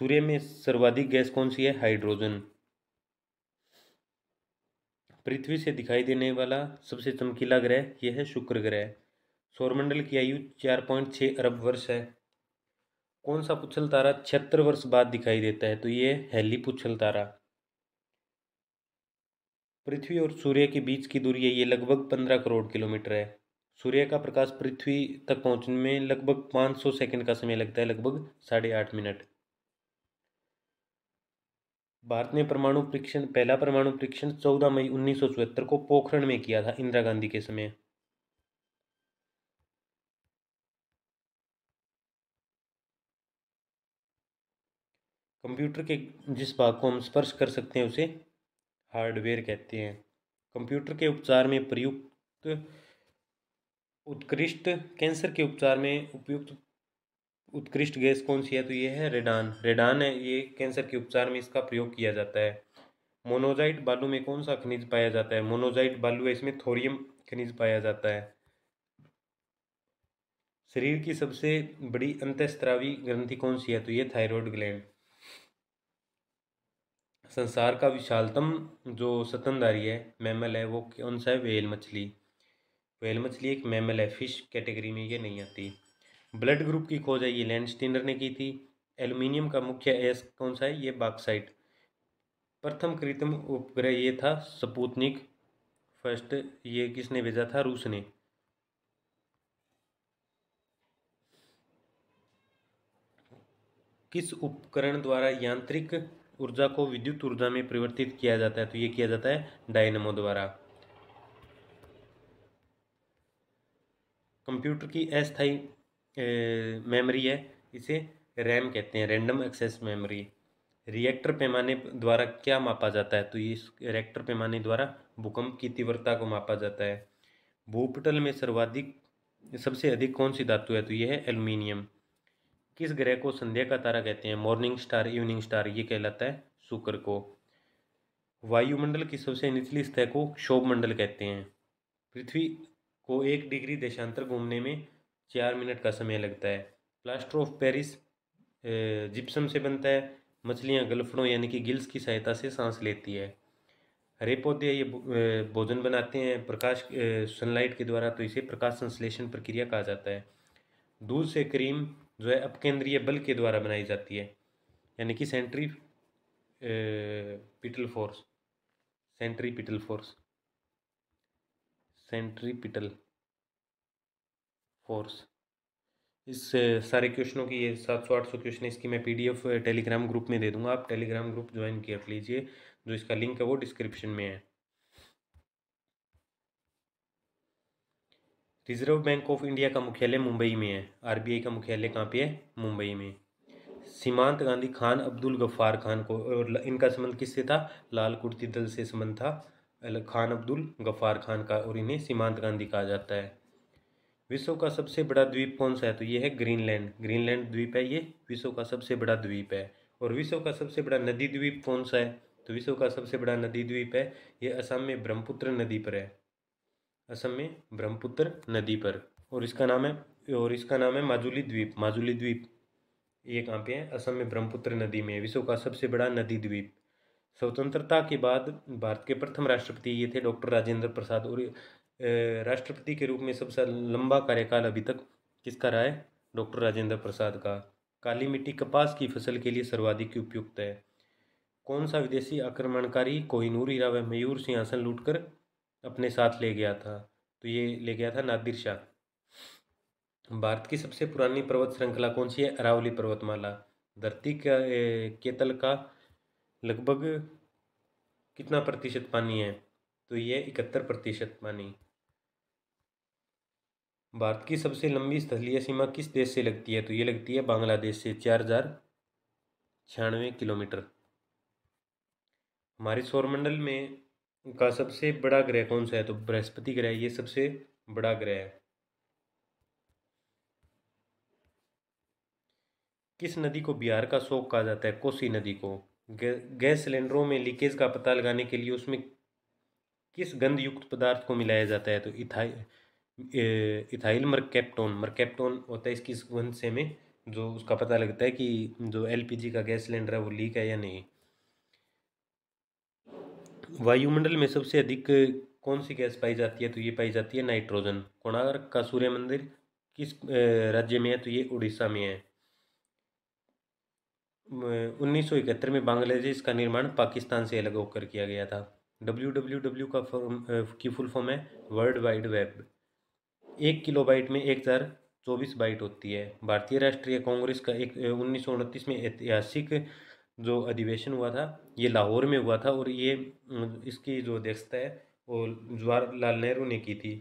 सूर्य में सर्वाधिक गैस कौन सी है? हाइड्रोजन। पृथ्वी से दिखाई देने वाला सबसे चमकीला ग्रह यह है शुक्र ग्रह। सौरमंडल की आयु 4.6 अरब वर्ष है। कौन सा पुच्छल तारा 76 वर्ष बाद दिखाई देता है? तो ये हेली पुच्छल तारा। पृथ्वी और सूर्य के बीच की दूरी है ये लगभग 15 करोड़ किलोमीटर है। सूर्य का प्रकाश पृथ्वी तक पहुंचने में लगभग 500 सेकंड का समय लगता है, लगभग 8.5 मिनट। भारत ने पहला परमाणु परीक्षण 14 मई 1974 को पोखरण में किया था, इंदिरा गांधी के समय। कंप्यूटर के जिस भाग को हम स्पर्श कर सकते हैं उसे हार्डवेयर कहते हैं। कंप्यूटर के उपचार में प्रयुक्त उत्कृष्ट कैंसर के उपचार में उपयुक्त उत्कृष्ट गैस कौन सी है? तो ये है रेडान। रेडान है ये कैंसर के उपचार में इसका प्रयोग किया जाता है। मोनोजाइट बालू में कौन सा खनिज पाया जाता है? मोनोजाइट बालू है, इसमें थोरियम खनिज पाया जाता है। शरीर की सबसे बड़ी अंतःस्रावी ग्रंथि कौन सी है? तो ये थायराइड ग्लैंड। संसार का विशालतम जो स्तनधारी है मैमल है वो कौन सा है? व्हेल मछली। व्हेल मछली एक मैमल है, फिश कैटेगरी में ये नहीं आती। ब्लड ग्रुप की खोज है ये लैंडस्टीनर ने की थी। एल्युमिनियम का मुख्य एस कौन सा है? ये बॉक्साइट। प्रथम कृत्रिम उपग्रह ये था स्पुतनिक फर्स्ट, ये किसने भेजा था? रूस ने। किस उपकरण द्वारा यांत्रिक ऊर्जा को विद्युत ऊर्जा में परिवर्तित किया जाता है? तो ये किया जाता है डायनेमो द्वारा। कंप्यूटर की अस्थायी मेमोरी है, इसे रैम कहते हैं, रैंडम एक्सेस मेमोरी। रिएक्टर पैमाने द्वारा क्या मापा जाता है? तो इस रिएक्टर पैमाने द्वारा भूकंप की तीव्रता को मापा जाता है। भूपटल में सबसे अधिक कौन सी धातु है? तो यह है एल्युमिनियम। किस ग्रह को संध्या का तारा कहते हैं? मॉर्निंग स्टार, इवनिंग स्टार, ये कहलाता है शुक्र को। वायुमंडल की सबसे निचली सतह को क्षोभ मंडल कहते हैं। पृथ्वी को 1 डिग्री देशांतर घूमने में 4 मिनट का समय लगता है। प्लास्टर ऑफ पेरिस जिप्सम से बनता है। मछलियाँ गलफड़ों यानी कि गिल्स की सहायता से सांस लेती है। हरे पौधे ये भोजन बनाते हैं प्रकाश सनलाइट के द्वारा, तो इसे प्रकाश संश्लेषण प्रक्रिया कहा जाता है। दूध से क्रीम जो है अपकेंद्रीय बल के द्वारा बनाई जाती है, यानी कि centripetal force, centripetal force, centripetal force. इस सारे क्वेश्चनों की, ये 700-800 क्वेश्चन, इसकी मैं PDF टेलीग्राम ग्रुप में दे दूंगा, आप टेलीग्राम ग्रुप ज्वाइन कर लीजिए, जो इसका लिंक है वो डिस्क्रिप्शन में है। रिजर्व बैंक ऑफ इंडिया का मुख्यालय मुंबई में है। RBI का मुख्यालय कहाँ पे है? मुंबई में। सीमांत गांधी खान अब्दुल गफ्फार खान को, और इनका संबंध किससे था? लाल कुर्ती दल से संबंध था खान अब्दुल गफ्फार खान का, और इन्हें सीमांत गांधी कहा जाता है। विश्व का सबसे बड़ा द्वीप कौन सा है? तो ये है ग्रीनलैंड। ग्रीनलैंड द्वीप है ये, विश्व का सबसे बड़ा द्वीप है। और विश्व का सबसे बड़ा नदी द्वीप कौन सा है? तो विश्व का सबसे बड़ा नदी द्वीप है ये असम में ब्रह्मपुत्र नदी पर है, असम में ब्रह्मपुत्र नदी पर। और इसका नाम है माजुली द्वीप। माजुली द्वीप ये कहाँ पे है? असम में ब्रह्मपुत्र नदी में, विश्व का सबसे बड़ा नदी द्वीप। स्वतंत्रता के बाद भारत के प्रथम राष्ट्रपति ये थे डॉक्टर राजेंद्र प्रसाद। और राष्ट्रपति के रूप में सबसे लंबा कार्यकाल अभी तक किसका रहा है? डॉक्टर राजेंद्र प्रसाद का। काली मिट्टी कपास की फसल के लिए सर्वाधिक उपयुक्त है। कौन सा विदेशी आक्रमणकारी कोहिनूर हीरा व मयूर सिंहासन लूटकर अपने साथ ले गया था? तो ये ले गया था नादिर शाह। भारत की सबसे पुरानी पर्वत श्रृंखला कौन सी है? अरावली पर्वतमाला। धरती के तल का लगभग कितना प्रतिशत पानी है? तो ये 71% पानी। भारत की सबसे लंबी स्थलीय सीमा किस देश से लगती है? तो ये लगती है बांग्लादेश से, 4096 किलोमीटर। हमारे सौरमंडल में का सबसे बड़ा ग्रह कौन सा है? तो बृहस्पति ग्रह ये सबसे बड़ा ग्रह है। किस नदी को बिहार का शोक कहा जाता है? कोसी नदी को। गैस सिलेंडरों में लीकेज का पता लगाने के लिए उसमें किस गंध युक्त पदार्थ को मिलाया जाता है? तो इथाइल मरकैप्टोन। मरकैप्टोन होता है इसकी सुगंध से में, जो उसका पता लगता है कि जो LPG का गैस सिलेंडर है वो लीक है या नहीं। वायुमंडल में सबसे अधिक कौन सी गैस पाई जाती है? तो ये पाई जाती है नाइट्रोजन। कोणार्क का सूर्य मंदिर किस राज्य में है? तो ये उड़ीसा में है। 1971 में बांग्लादेश का निर्माण पाकिस्तान से अलग होकर किया गया था। WWW की फुल फॉर्म है वर्ल्ड वाइड वेब। 1 किलोबाइट में 1024 बाइट होती है। भारतीय राष्ट्रीय कांग्रेस का 1929 में ऐतिहासिक जो अधिवेशन हुआ था ये लाहौर में हुआ था, और ये इसकी जो अध्यक्षता है वो जवाहरलाल नेहरू ने की थी।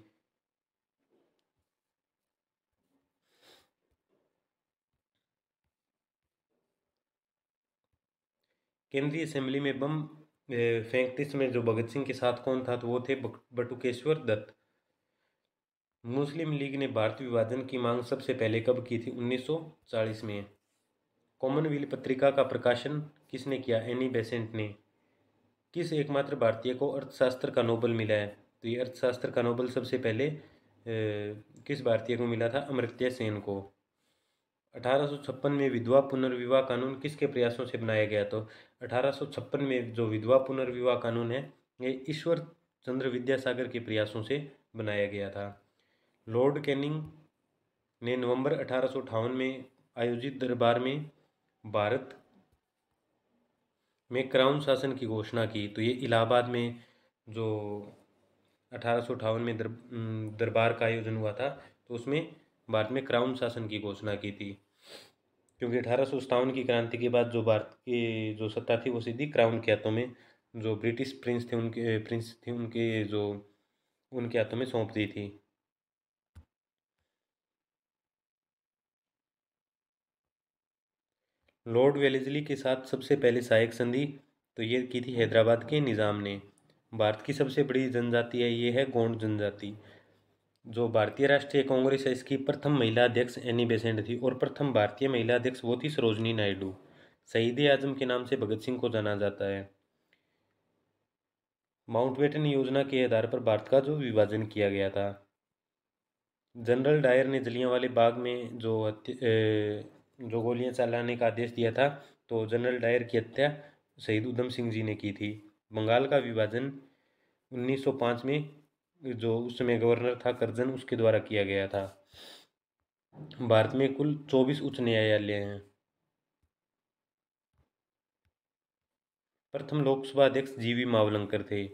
केंद्रीय असेंबली में बम फेंकते समय जो भगत सिंह के साथ कौन था? तो वो थे बटुकेश्वर दत्त। मुस्लिम लीग ने भारत विभाजन की मांग सबसे पहले कब की थी? 1940 में। कॉमनवेल्थ पत्रिका का प्रकाशन किसने किया? एनी बेसेंट ने। किस एकमात्र भारतीय को अर्थशास्त्र का नोबेल मिला है? तो ये अर्थशास्त्र का नोबेल सबसे पहले किस भारतीय को मिला था? अमर्त्य सेन को। 1856 में विधवा पुनर्विवाह कानून किसके प्रयासों से बनाया गया? तो 1856 में जो विधवा पुनर्विवाह कानून है ये ईश्वर चंद्र विद्यासागर के प्रयासों से बनाया गया था। लॉर्ड कैनिंग ने नवंबर 1858 में आयोजित दरबार में भारत में क्राउन शासन की घोषणा की। तो ये इलाहाबाद में जो 1858 में दरबार का आयोजन हुआ था, तो उसमें भारत में क्राउन शासन की घोषणा की थी। क्योंकि 1857 की क्रांति के बाद जो भारत की जो सत्ता थी वो सीधी क्राउन के हाथों में, जो ब्रिटिश प्रिंस थे उनके हाथों में सौंप दी थी। लॉर्ड वेलेस्ली के साथ सबसे पहले सहायक संधि तो ये की थी हैदराबाद के निज़ाम ने। भारत की सबसे बड़ी जनजाति है, ये है गोंड जनजाति। जो भारतीय राष्ट्रीय कांग्रेस है, इसकी प्रथम महिला अध्यक्ष एनी बेसेंट थी, और प्रथम भारतीय महिला अध्यक्ष वो थी सरोजनी नायडू। शहीद आजम के नाम से भगत सिंह को जाना जाता है। माउंटबेटन योजना के आधार पर भारत का जो विभाजन किया गया था। जनरल डायर ने जलियांवाले बाग में जो गोलियां चलाने का आदेश दिया था, तो जनरल डायर की हत्या शहीद उधम सिंह जी ने की थी। बंगाल का विभाजन 1905 में जो उस समय गवर्नर था करजन, उसके द्वारा किया गया था। भारत में कुल 24 उच्च न्यायालय हैं। प्रथम लोकसभा अध्यक्ष जीवी मावलंकर थे।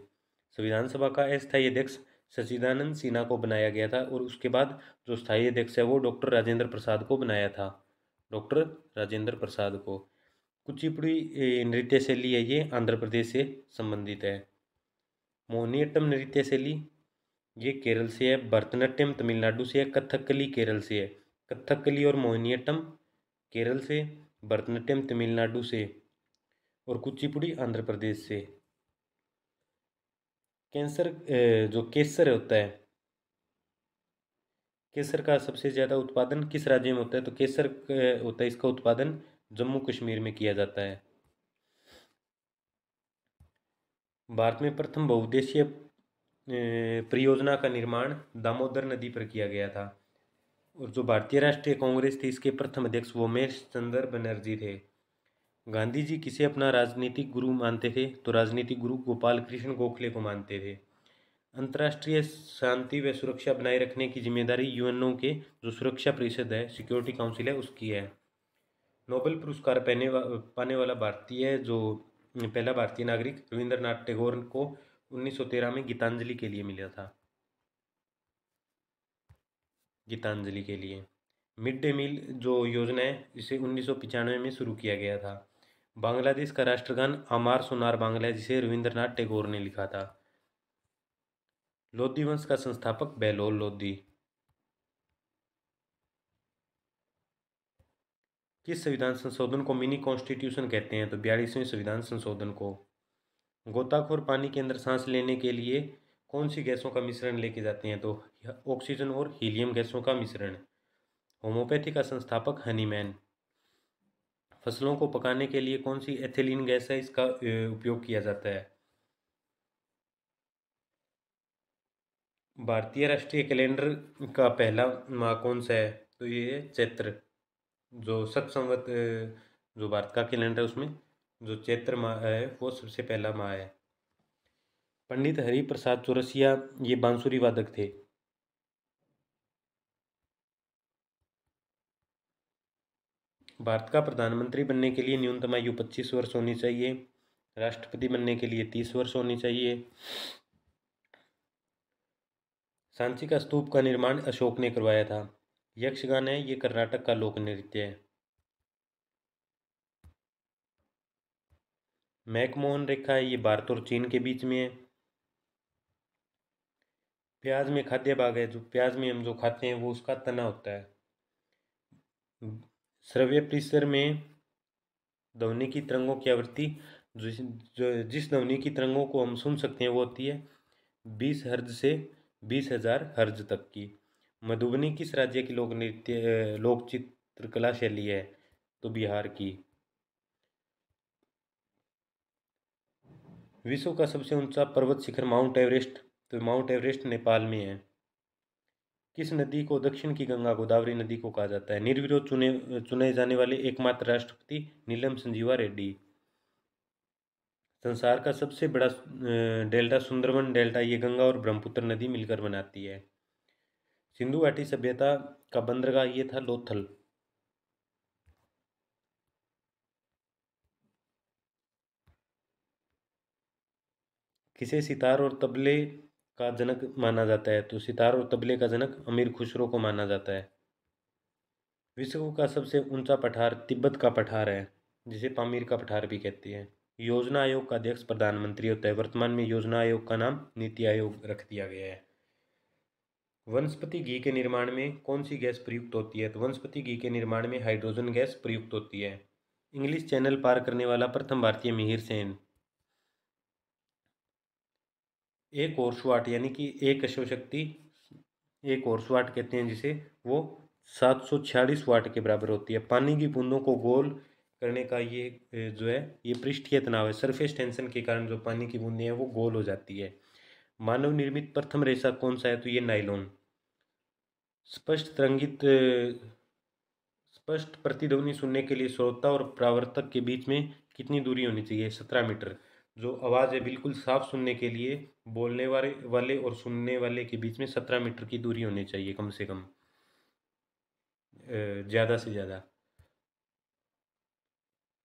संविधान सभा का अस्थायी अध्यक्ष सच्चिदानंद सिन्हा को बनाया गया था, और उसके बाद जो स्थायी अध्यक्ष है वो डॉक्टर राजेंद्र प्रसाद को बनाया था। डॉक्टर राजेंद्र प्रसाद को। कुचिपुड़ी नृत्य शैली है, ये आंध्र प्रदेश से संबंधित है। मोहिनीअट्टम नृत्य शैली ये केरल से है। भरतनाट्यम तमिलनाडु से है। कथकली केरल से है। कथकली और मोहिनीअट्टम केरल से, भरतनाट्यम तमिलनाडु से, और कुचिपुड़ी आंध्र प्रदेश से। जो केसर होता है, केसर का सबसे ज़्यादा उत्पादन किस राज्य में होता है? तो केसर होता है, इसका उत्पादन जम्मू कश्मीर में किया जाता है। भारत में प्रथम बहुउद्देशीय परियोजना का निर्माण दामोदर नदी पर किया गया था। और जो भारतीय राष्ट्रीय कांग्रेस थी, इसके प्रथम अध्यक्ष वोमेश चंद्र बनर्जी थे। गांधी जी किसे अपना राजनीतिक गुरु मानते थे? तो राजनीतिक गुरु गोपाल कृष्ण गोखले को मानते थे। अंतर्राष्ट्रीय शांति व सुरक्षा बनाए रखने की जिम्मेदारी यूएनओ के जो सुरक्षा परिषद है, सिक्योरिटी काउंसिल है, उसकी है। नोबेल पुरस्कार पाने वाला भारतीय जो पहला भारतीय नागरिक रविंद्रनाथ टैगोर को 1913 में गीतांजलि के लिए मिला था। गीतांजलि के लिए। मिड डे मील जो योजना है, इसे 1995 में शुरू किया गया था। बांग्लादेश का राष्ट्रगान अमार सोनार बांग्ला है, जिसे रविंद्रनाथ टैगोर ने लिखा था। लोधी वंश का संस्थापक बहलोल लोधी। किस संविधान संशोधन को मिनी कॉन्स्टिट्यूशन कहते हैं? तो 42वें संविधान संशोधन को। गोताखोर पानी के अंदर सांस लेने के लिए कौन सी गैसों का मिश्रण लेके जाते हैं? तो ऑक्सीजन और हीलियम गैसों का मिश्रण। होम्योपैथी का संस्थापक हनीमैन। फसलों को पकाने के लिए कौन सी एथिलीन गैस है, इसका उपयोग किया जाता है? भारतीय राष्ट्रीय कैलेंडर का पहला माह कौन सा है? तो ये है चैत्र। जो शक संवत जो भारत का कैलेंडर है, उसमें जो चैत्र माह है वो सबसे पहला माह है। पंडित हरिप्रसाद चौरसिया ये बांसुरी वादक थे। भारत का प्रधानमंत्री बनने के लिए न्यूनतम आयु 25 वर्ष होनी चाहिए। राष्ट्रपति बनने के लिए 30 वर्ष होनी चाहिए। सांची का स्तूप का निर्माण अशोक ने करवाया था। यक्षगान है, ये कर्नाटक का लोक नृत्य है। मैकमोहन रेखा है, ये भारत और चीन के बीच में है। प्याज में खाद्य भाग है, जो प्याज में हम जो खाते हैं वो उसका तना होता है। श्रव्य परिसर में ध्वनि की तरंगों की आवृत्ति, जिस ध्वनि की तरंगों को हम सुन सकते हैं वो होती है 20 हर्ज से 20,000 हर्ज तक की। मधुबनी किस राज्य की लोक चित्रकला शैली है? तो बिहार की। विश्व का सबसे ऊंचा पर्वत शिखर माउंट एवरेस्ट, तो माउंट एवरेस्ट नेपाल में है। किस नदी को दक्षिण की गंगा गोदावरी नदी को कहा जाता है? निर्विरोध चुने जाने वाले एकमात्र राष्ट्रपति नीलम संजीवा रेड्डी। संसार का सबसे बड़ा डेल्टा सुंदरबन डेल्टा, ये गंगा और ब्रह्मपुत्र नदी मिलकर बनाती है। सिंधु घाटी सभ्यता का बंदरगाह ये था लोथल। किसे सितार और तबले का जनक माना जाता है? तो सितार और तबले का जनक अमीर खुसरो को माना जाता है। विश्व का सबसे ऊंचा पठार तिब्बत का पठार है, जिसे पामीर का पठार भी कहते हैं। योजना आयोग का अध्यक्ष प्रधानमंत्री होता है। वर्तमान में योजना आयोग का नाम नीति आयोग रख दिया गया है। वनस्पति घी के निर्माण में कौन सी गैस प्रयुक्त होती है? तो वनस्पति घी के निर्माण में हाइड्रोजन गैस प्रयुक्त होती है। इंग्लिश चैनल पार करने वाला प्रथम भारतीय मिहिर सेन। एक हॉर्स वाट यानी कि एक अश्वशक्ति, एक हॉर्स वाट कहते हैं जिसे, वो 746 वाट के बराबर होती है। पानी की बूंदों को गोल करने का ये जो है ये पृष्ठीय तनाव है। सरफेस टेंशन के कारण जो पानी की बूंदें हैं वो गोल हो जाती है। मानव निर्मित प्रथम रेशा कौन सा है? तो ये नाइलॉन। स्पष्ट तरंगित स्पष्ट प्रतिध्वनि सुनने के लिए श्रोता और परावर्तक के बीच में कितनी दूरी होनी चाहिए? 17 मीटर। जो आवाज़ है बिल्कुल साफ सुनने के लिए बोलने वाले और सुनने वाले के बीच में 17 मीटर की दूरी होनी चाहिए कम से कम, ज़्यादा से ज़्यादा।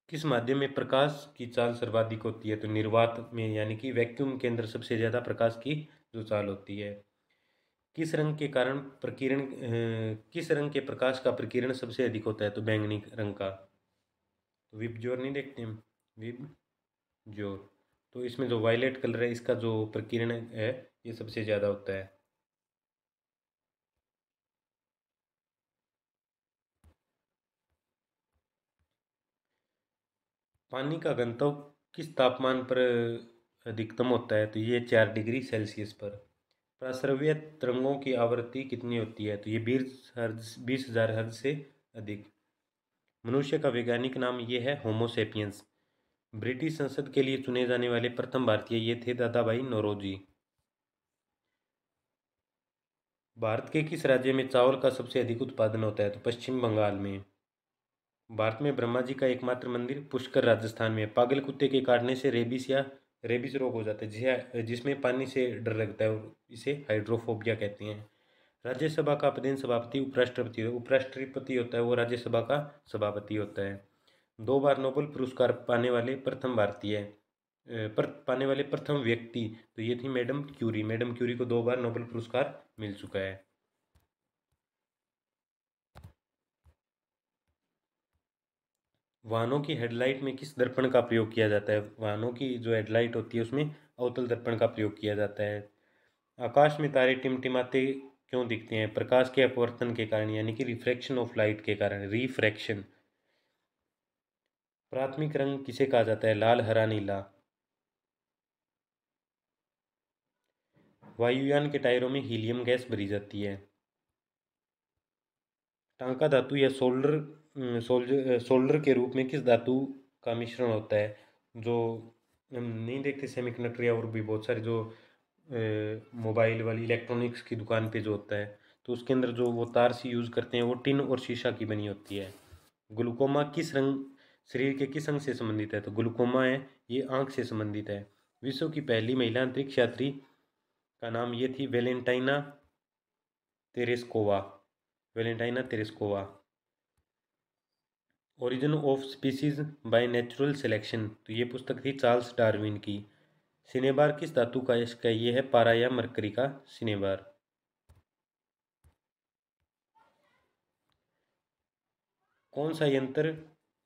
किस माध्यम में प्रकाश की चाल सर्वाधिक होती है? तो निर्वात में, यानी कि वैक्यूम के अंदर सबसे ज़्यादा प्रकाश की जो चाल होती है। किस रंग के कारण किस रंग के प्रकाश का प्रकीर्ण सबसे अधिक होता है? तो बैंगनी रंग का। तो विबज्योर नहीं देखते हम, विबज्योर। तो इसमें जो वायलेट कलर है इसका जो प्रकीर्ण है ये सबसे ज़्यादा होता है। पानी का घनत्व किस तापमान पर अधिकतम होता है? तो ये 4 डिग्री सेल्सियस पर। प्रस्रव्य तरंगों की आवृत्ति कितनी होती है? तो ये 20,000 हर्ट्ज से अधिक। मनुष्य का वैज्ञानिक नाम ये है होमोसेपियंस। ब्रिटिश संसद के लिए चुने जाने वाले प्रथम भारतीय ये थे दादा भाई नौरोजी। भारत के किस राज्य में चावल का सबसे अधिक उत्पादन होता है? तो पश्चिम बंगाल में। भारत में ब्रह्मा जी का एकमात्र मंदिर पुष्कर राजस्थान में। पागल कुत्ते के काटने से रेबिस या रेबिस रोग हो जाता है, जिसमें पानी से डर लगता है, और इसे हाइड्रोफोबिया कहते हैं। राज्यसभा का पदेन सभापति उपराष्ट्रपति उपराष्ट्रपति होता है, वो राज्यसभा का सभापति होता है। 2 बार नोबेल पुरस्कार पाने वाले प्रथम भारतीय पाने वाले प्रथम व्यक्ति, तो ये थी मैडम क्यूरी। मैडम क्यूरी को 2 बार नोबेल पुरस्कार मिल चुका है। वाहनों की हेडलाइट में किस दर्पण का प्रयोग किया जाता है? वाहनों की जो हेडलाइट होती है उसमें अवतल दर्पण का प्रयोग किया जाता है। आकाश में तारे टिमटिमाते क्यों दिखते हैं? प्रकाश के अपवर्तन के कारण, यानी कि रिफ्रैक्शन ऑफ लाइट के कारण, रिफ्रैक्शन। प्राथमिक रंग किसे कहा जाता है? लाल, हरा, नीला। वायुयान के टायरों में हीलियम गैस भरी जाती है। टांका धातु या सोल्डर के रूप में किस धातु का मिश्रण होता है? जो हम नहीं देखते सेमीकंडक्टर या और भी बहुत सारे जो मोबाइल वाली इलेक्ट्रॉनिक्स की दुकान पे जो होता है, तो उसके अंदर जो वो तार सी यूज़ करते हैं वो टिन और शीशा की बनी होती है। ग्लूकोमा किस रंग शरीर के किस अंग से संबंधित है? तो ग्लूकोमा है ये आंख से संबंधित है। विश्व की पहली महिला अंतरिक्ष यात्री का नाम ये थी Tereshkova Valentina Tereshkova. Origin of species by natural selection, तो ये पुस्तक थी चार्ल्स डार्विन की। सिनेबार किस धातु का इसका ये है? पारा या मरकरी का सिनेबार। कौन सा यंत्र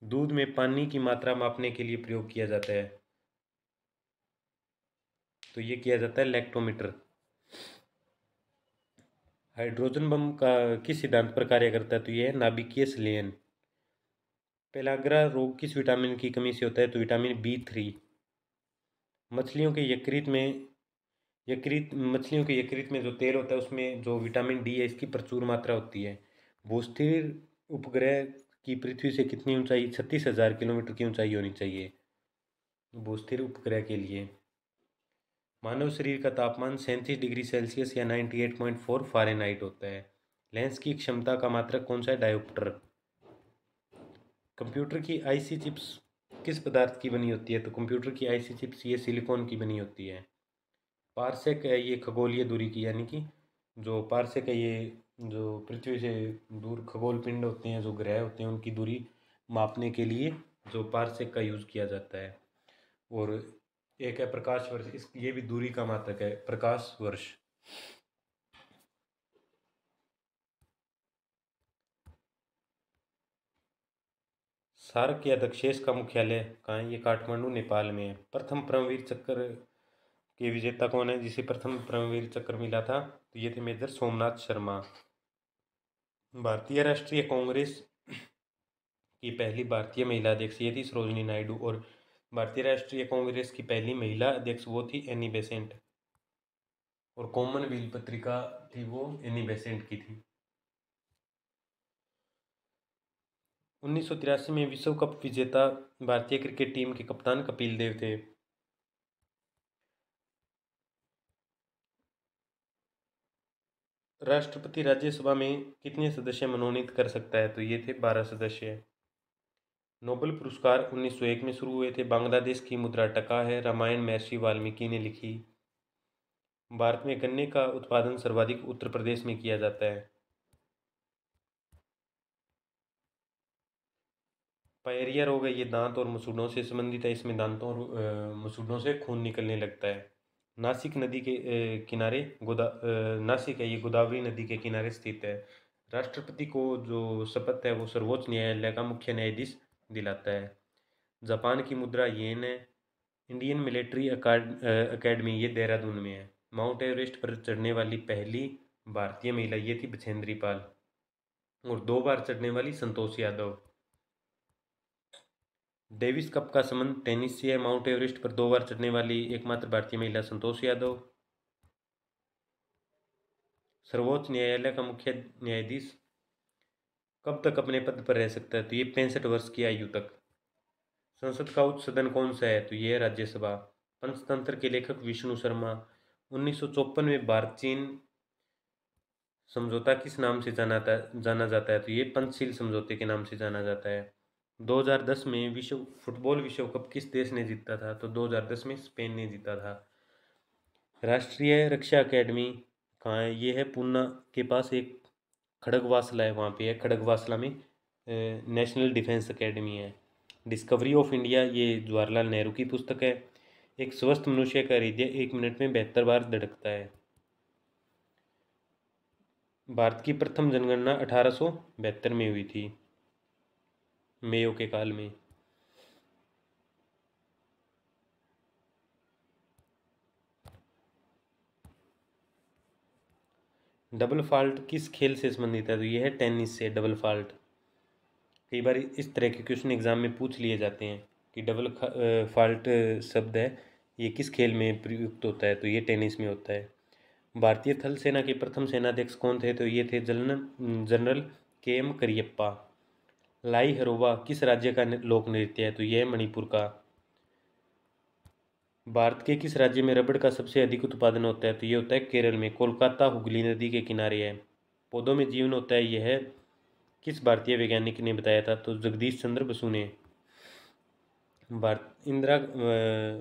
दूध में पानी की मात्रा मापने के लिए प्रयोग किया जाता है? तो ये किया जाता है लैक्टोमीटर। हाइड्रोजन बम का किस सिद्धांत पर कार्य करता है? तो ये है नाभिकीय संलयन। पेलाग्रा रोग किस विटामिन की कमी से होता है? तो विटामिन B3। मछलियों के मछलियों के यकृत में जो तेल होता है उसमें जो विटामिन डी है इसकी प्रचुर मात्रा होती है। भूस्थिर उपग्रह की पृथ्वी से कितनी ऊंचाई, 36,000 किलोमीटर की ऊंचाई होनी चाहिए भूस्थिर उपग्रह के लिए। मानव शरीर का तापमान 37 डिग्री सेल्सियस या 98.4 फ़ारेनहाइट होता है। लेंस की क्षमता का मात्रक कौन सा है? डायोप्टर। कंप्यूटर की आईसी चिप्स किस पदार्थ की बनी होती है? तो कंप्यूटर की आईसी चिप्स ये सिलिकॉन की बनी होती है। पारसेक है ये खगोलीय दूरी की, यानी कि जो पारसेक है ये जो पृथ्वी से दूर खगोल पिंड होते हैं, जो ग्रह होते हैं, उनकी दूरी मापने के लिए जो पारसेक का यूज़ किया जाता है। और एक है प्रकाश वर्ष, इस ये भी दूरी का मात्रक है, प्रकाश वर्ष। सार्क या दक्षेश का मुख्यालय कहाँ है? ये काठमांडू नेपाल में है। प्रथम परमवीर चक्र के विजेता कौन है? जिसे प्रथम परमवीर चक्र मिला था, तो ये थे मेजर सोमनाथ शर्मा। भारतीय राष्ट्रीय कांग्रेस की पहली भारतीय महिला अध्यक्ष ये थी सरोजिनी नायडू, और भारतीय राष्ट्रीय कांग्रेस की पहली महिला अध्यक्ष वो थी एनी बेसेंट, और कॉमनवेल्थ पत्रिका थी वो एनी बेसेंट की थी। 1983 में विश्व कप विजेता भारतीय क्रिकेट टीम के कप्तान कपिल देव थे। राष्ट्रपति राज्यसभा में कितने सदस्य मनोनीत कर सकता है? तो ये थे 12 सदस्य। नोबेल पुरस्कार 1901 में शुरू हुए थे। बांग्लादेश की मुद्रा टका है। रामायण महर्षि वाल्मीकि ने लिखी। भारत में गन्ने का उत्पादन सर्वाधिक उत्तर प्रदेश में किया जाता है। पायरिया रोग है, ये दांत और मसूड़ों से संबंधित है। इसमें दांतों और मसूड़ों से खून निकलने लगता है। नासिक नदी के किनारे नासिक है, ये गोदावरी नदी के किनारे स्थित है। राष्ट्रपति को जो शपथ है वो सर्वोच्च न्यायालय का मुख्य न्यायाधीश दिलाता है। जापान की मुद्रा येन है। इंडियन मिलिट्री अकेडमी ये देहरादून में है। माउंट एवरेस्ट पर चढ़ने वाली पहली भारतीय महिला ये थी बछेंद्री पाल, और 2 बार चढ़ने वाली संतोष यादव। डेविस कप का संबंध टेनिस से है। माउंट एवरेस्ट पर 2 बार चढ़ने वाली एकमात्र भारतीय महिला संतोष यादव। सर्वोच्च न्यायालय का मुख्य न्यायाधीश कब तक अपने पद पर रह सकता है? तो ये 65 वर्ष की आयु तक। संसद का उच्च सदन कौन सा है? तो ये है राज्यसभा। पंचतंत्र के लेखक विष्णु शर्मा। 1954 में भारत चीन समझौता किस नाम से जाना जाता है? तो ये पंचशील समझौते के नाम से जाना जाता है। 2010 में फुटबॉल विश्व कप किस देश ने जीता था? तो 2010 में स्पेन ने जीता था। राष्ट्रीय रक्षा अकेडमी कहाँ है? ये है पूना के पास एक खड़गवासला है, वहाँ पे है। खड़गवासला में नेशनल डिफेंस अकेडमी है। डिस्कवरी ऑफ इंडिया ये जवाहरलाल नेहरू की पुस्तक है। एक स्वस्थ मनुष्य का हृदय 1 मिनट में 72 बार धड़कता है। भारत की प्रथम जनगणना 1872 में हुई थी, मेयो के काल में। डबल फॉल्ट किस खेल से संबंधित है? तो ये है टेनिस से। डबल फॉल्ट कई बार इस तरह के क्वेश्चन एग्जाम में पूछ लिए जाते हैं कि डबल फॉल्ट शब्द है ये किस खेल में प्रयुक्त होता है? तो ये टेनिस में होता है। भारतीय थल सेना के प्रथम सेनाध्यक्ष कौन थे? तो ये थे जनरल के.एम. करियप्पा। लाई हरोबा किस राज्य का लोक नृत्य है? तो यह है मणिपुर का। भारत के किस राज्य में रबड़ का सबसे अधिक उत्पादन होता है? तो ये होता है केरल में। कोलकाता हुगली नदी के किनारे है। पौधों में जीवन होता है, यह है किस भारतीय वैज्ञानिक ने बताया था? तो जगदीश चंद्र बसु ने।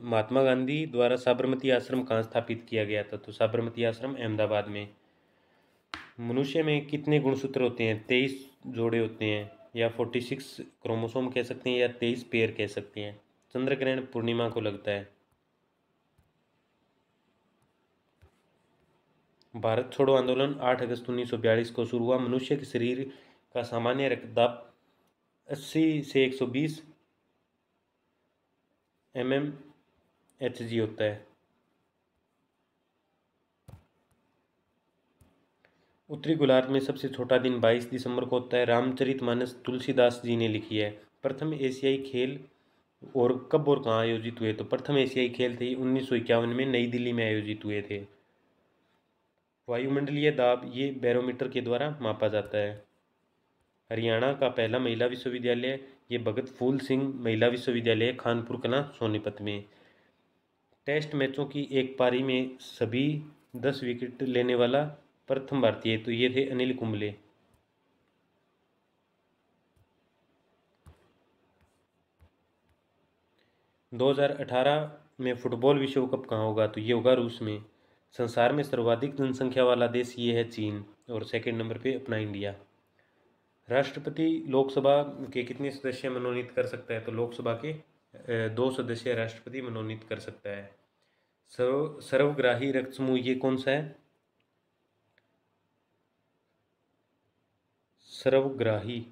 महात्मा गांधी द्वारा साबरमती आश्रम कहाँ स्थापित किया गया था? तो साबरमती आश्रम अहमदाबाद में। मनुष्य में कितने गुणसूत्र होते हैं? 23 जोड़े होते हैं, या 46 क्रोमोसोम कह सकते हैं, या 23 पेयर कह सकते हैं। चंद्र ग्रहण पूर्णिमा को लगता है। भारत छोड़ो आंदोलन 8 अगस्त 1942 को शुरू हुआ। मनुष्य के शरीर का सामान्य रक्तदाब 80 से 120 mmHg होता है। उत्तरी गोलार्ध में सबसे छोटा दिन 22 दिसंबर को होता है। रामचरितमानस तुलसीदास जी ने लिखी है। प्रथम एशियाई खेल और कब और कहाँ आयोजित हुए? तो प्रथम एशियाई खेल थे 1951 में नई दिल्ली में आयोजित हुए थे। वायुमंडलीय दाब ये बैरोमीटर के द्वारा मापा जाता है। हरियाणा का पहला महिला विश्वविद्यालय ये भगत फूल सिंह महिला विश्वविद्यालय खानपुर कला सोनीपत में। टेस्ट मैचों की एक पारी में सभी 10 विकेट लेने वाला प्रथम भारतीय, तो ये थे अनिल कुंबले। दो 2018 में फुटबॉल विश्व कप कहाँ होगा? तो ये होगा रूस में। संसार में सर्वाधिक जनसंख्या वाला देश ये है चीन, और सेकंड नंबर पे अपना इंडिया। राष्ट्रपति लोकसभा के कितने सदस्य मनोनीत कर सकता है? तो लोकसभा के 2 सदस्य राष्ट्रपति मनोनीत कर सकता है। सर्वग्राही रक्त समूह ये कौन सा है? सर्वग्राही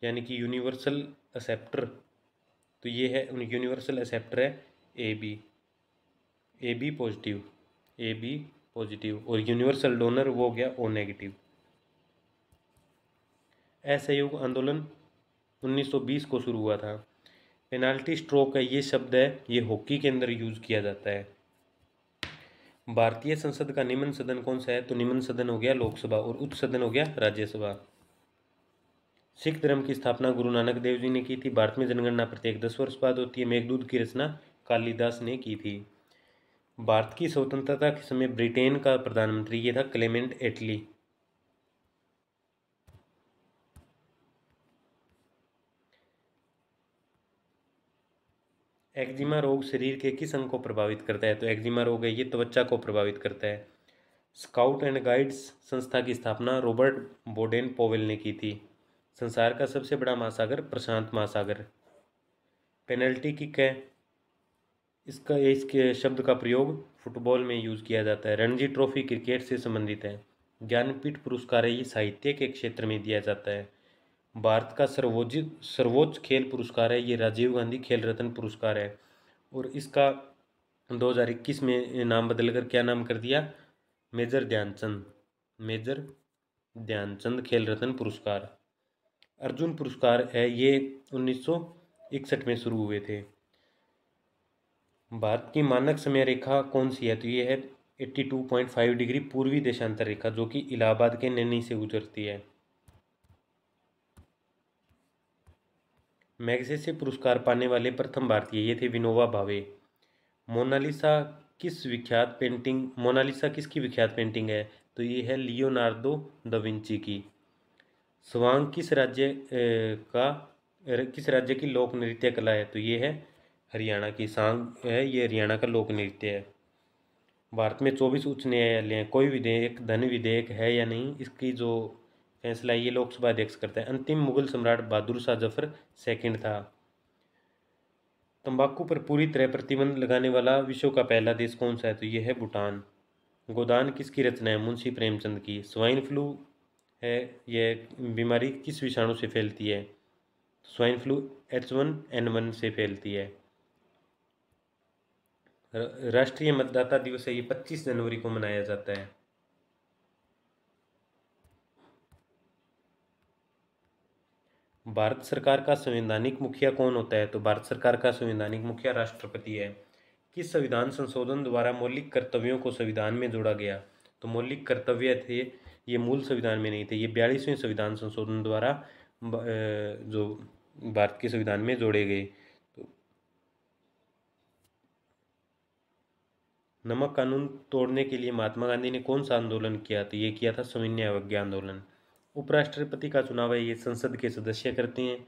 यानी कि यूनिवर्सल एक्सेप्टर, तो ये है यूनिवर्सल एक्सेप्टर है A B, A B positive, A B positive. और यूनिवर्सल डोनर वो हो गया ओ नेगेटिव। असहयोग आंदोलन 1920 को शुरू हुआ था। पेनाल्टी स्ट्रोक है ये शब्द है, ये हॉकी के अंदर यूज किया जाता है। भारतीय संसद का निम्न सदन कौन सा है? तो निम्न सदन हो गया लोकसभा और उच्च सदन हो गया राज्यसभा। सिख धर्म की स्थापना गुरु नानक देव जी ने की थी। भारत में जनगणना प्रत्येक 10 वर्ष बाद होती है। मेघदूत की रचना कालिदास ने की थी। भारत की स्वतंत्रता के समय ब्रिटेन का प्रधानमंत्री ये था क्लेमेंट एटली। एक्जिमा रोग शरीर के किस अंग को प्रभावित करता है? तो एक्जिमा रोग है ये त्वचा को प्रभावित करता है। स्काउट एंड गाइड्स संस्था की स्थापना रॉबर्ट बोडेन पोवेल ने की थी। संसार का सबसे बड़ा महासागर प्रशांत महासागर। पेनल्टी किक है, इसके शब्द का प्रयोग फुटबॉल में यूज किया जाता है। रणजी ट्रॉफी क्रिकेट से संबंधित है। ज्ञानपीठ पुरस्कार है ये साहित्य के क्षेत्र में दिया जाता है। भारत का सर्वोच्च खेल पुरस्कार है ये राजीव गांधी खेल रत्न पुरस्कार है। और इसका 2021 में नाम बदलकर क्या नाम कर दिया? मेजर ध्यानचंद, मेजर ध्यानचंद खेल रत्न पुरस्कार। अर्जुन पुरस्कार है ये 1961 में शुरू हुए थे। भारत की मानक समय रेखा कौन सी है? तो ये है 82.5 डिग्री पूर्वी देशांतर रेखा, जो कि इलाहाबाद के नैनी से गुजरती है। मैग्सेसे पुरस्कार पाने वाले प्रथम भारतीय ये थे विनोबा भावे। मोनालिसा मोनालिसा किसकी विख्यात पेंटिंग है? तो ये है लियोनार्दो दा विंची की। स्वांग किस राज्य की लोक नृत्य कला है? तो ये है हरियाणा की। सांग है ये हरियाणा का लोक नृत्य है। भारत में 24 उच्च न्यायालय हैं। कोई विधेयक धन विधेयक है या नहीं, इसकी जो फैसला ये लोकसभा अध्यक्ष करता है। अंतिम मुगल सम्राट बहादुर शाह जफर सेकंड था। तंबाकू पर पूरी तरह प्रतिबंध लगाने वाला विश्व का पहला देश कौन सा है? तो ये है भूटान। गोदान किसकी रचना है? मुंशी प्रेमचंद की। स्वाइन फ्लू है यह बीमारी किस विषाणु से फैलती है? स्वाइन फ्लू H1N1 से फैलती है। राष्ट्रीय मतदाता दिवस है ये 25 जनवरी को मनाया जाता है। भारत सरकार का संवैधानिक मुखिया कौन होता है? तो भारत सरकार का संवैधानिक मुखिया राष्ट्रपति है। किस संविधान संशोधन द्वारा मौलिक कर्तव्यों को संविधान में जोड़ा गया? तो मौलिक कर्तव्य थे ये मूल संविधान में नहीं थे, ये 42वें संविधान संशोधन द्वारा जो भारत के संविधान में जोड़े गए। तो नमक कानून तोड़ने के लिए महात्मा गांधी ने कौन सा आंदोलन किया? तो ये किया था सविनय अवज्ञा आंदोलन। उपराष्ट्रपति का चुनाव है ये संसद के सदस्य करते हैं।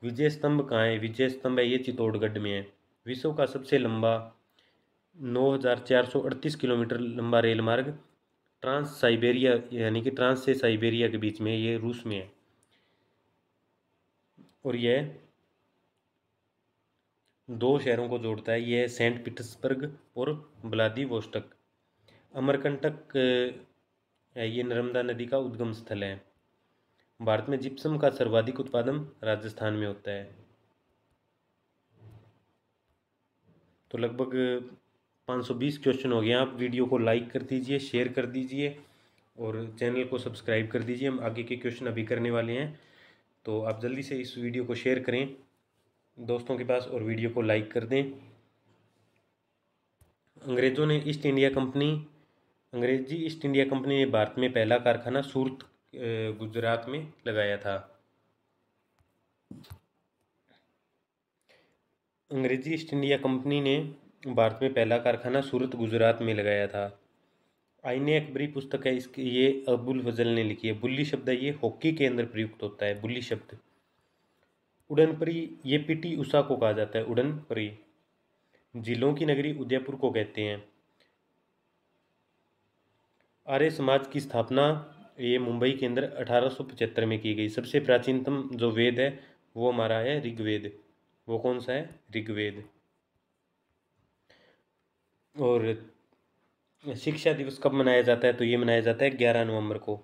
विजय स्तंभ कहाँ है? विजय स्तंभ है ये चित्तौड़गढ़ में है। विश्व का सबसे लंबा 9,438 किलोमीटर लंबा रेल मार्ग ट्रांस साइबेरिया यानी कि ट्रांस से साइबेरिया के बीच में, ये रूस में है। और यह दो शहरों को जोड़ता है, यह सेंट पीटर्सबर्ग और व्लादिवोस्टोक। अमरकंटक है ये नर्मदा नदी का उद्गम स्थल है। भारत में जिप्सम का सर्वाधिक उत्पादन राजस्थान में होता है। तो लगभग 520 क्वेश्चन हो गए। आप वीडियो को लाइक कर दीजिए, शेयर कर दीजिए और चैनल को सब्सक्राइब कर दीजिए। हम आगे के क्वेश्चन अभी करने वाले हैं, तो आप जल्दी से इस वीडियो को शेयर करें दोस्तों के पास और वीडियो को लाइक कर दें। अंग्रेजी ईस्ट इंडिया कंपनी ने भारत में पहला कारखाना सूरत गुजरात में लगाया था। अंग्रेजी ईस्ट इंडिया कंपनी ने भारत में पहला कारखाना सूरत गुजरात में लगाया था। आईने अकबरी पुस्तक है इसकी, ये अबुल फजल ने लिखी है। बुल्ली शब्द है ये हॉकी के अंदर प्रयुक्त होता है, बुल्ली शब्द। उड़न परी ये पीटी उषा को कहा जाता है, उड़न परी। झीलों की नगरी उदयपुर को कहते हैं। आर्य समाज की स्थापना ये मुंबई के अंदर 1875 में की गई। सबसे प्राचीनतम जो वेद है वो हमारा है ऋग्वेद। वो कौन सा है? ऋग्वेद। और शिक्षा दिवस कब मनाया जाता है? तो ये मनाया जाता है 11 नवंबर को।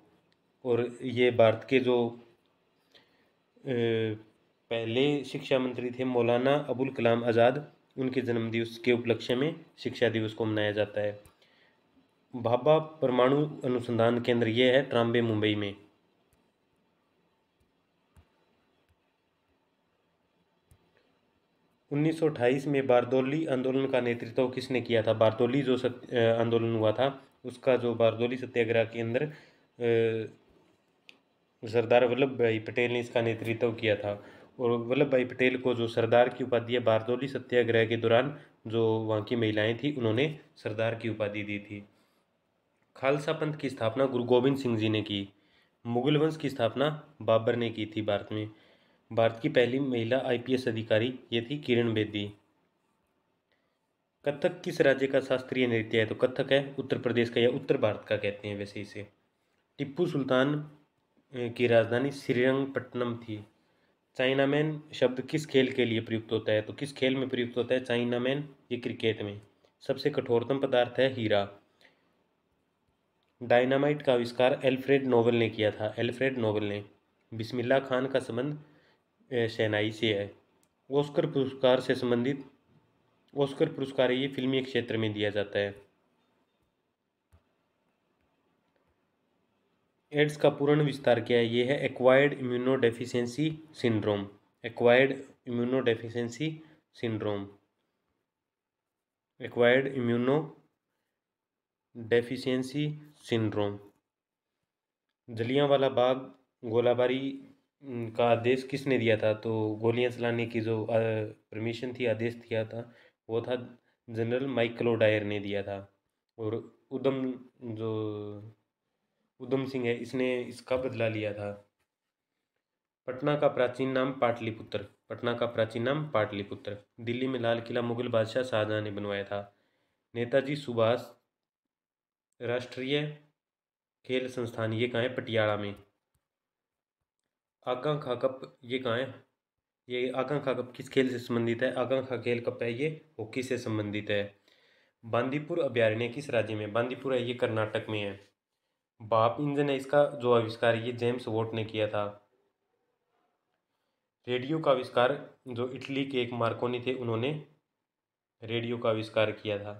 और ये भारत के जो पहले शिक्षा मंत्री थे मौलाना अबुल कलाम आज़ाद। उनके जन्मदिवस के उपलक्ष्य में शिक्षा दिवस को मनाया जाता है। भाभा परमाणु अनुसंधान केंद्र ये है ट्राम्बे, मुंबई में। 1928 में बारदौली आंदोलन का नेतृत्व किसने किया था? बारदौली जो आंदोलन हुआ था, उसका जो बारदौली सत्याग्रह के अंदर सरदार वल्लभ भाई पटेल ने इसका नेतृत्व किया था। और वल्लभ भाई पटेल को जो सरदार की उपाधि है, बारदौली सत्याग्रह के दौरान जो वहाँ की महिलाएं थी उन्होंने सरदार की उपाधि दी थी। खालसा पंथ की स्थापना गुरु गोबिंद सिंह जी ने की। मुगल वंश की स्थापना बाबर ने की थी भारत में। भारत की पहली महिला आईपीएस अधिकारी ये थी किरण बेदी। कथक किस राज्य का शास्त्रीय नृत्य है? तो कथक है उत्तर प्रदेश का या उत्तर भारत का कहते हैं वैसे इसे। टिप्पू सुल्तान की राजधानी श्रीरंगपट्टनम थी। चाइनामैन शब्द किस खेल के लिए प्रयुक्त होता है? तो किस खेल में प्रयुक्त होता है चाइनामैन? ये क्रिकेट में। सबसे कठोरतम पदार्थ है हीरा। डायनामाइट का आविष्कार एल्फ्रेड नोबेल ने किया था। एल्फ्रेड नोबेल ने। बिस्मिल्लाह खान का संबंध शहनाई से है। ऑस्कर पुरस्कार से संबंधित ऑस्कर पुरस्कार ये फिल्मी क्षेत्र में दिया जाता है। एड्स का पूर्ण विस्तार क्या है? ये है acquired immunodeficiency syndrome. Acquired immunodeficiency syndrome. Acquired immunodeficiency syndrome. Jallianwala Bagh गोलाबारी का आदेश किसने दिया था? तो गोलियां चलाने की जो परमिशन थी, आदेश दिया था, वो था जनरल माइकल डायर ने दिया था। और जो उधम सिंह है, इसने इसका बदला लिया था। पटना का प्राचीन नाम पाटलिपुत्र। पटना का प्राचीन नाम पाटलिपुत्र। दिल्ली में लाल किला मुगल बादशाह शाहजहां ने बनवाया था। नेताजी सुभाष राष्ट्रीय खेल संस्थान ये कहाँ है? पटियाला में। आकांक्षा कप ये कहाँ है? ये आकांक्षा कप किस खेल से संबंधित है? आकांक्षा खेल कप है ये हॉकी से संबंधित है। बांदीपुर अभयारण्य किस राज्य में? बांदीपुर है ये कर्नाटक में है। भाप इंजन है इसका जो आविष्कार ये जेम्स वॉट ने किया था। रेडियो का आविष्कार जो इटली के एक मार्कोनी थे उन्होंने रेडियो का आविष्कार किया था।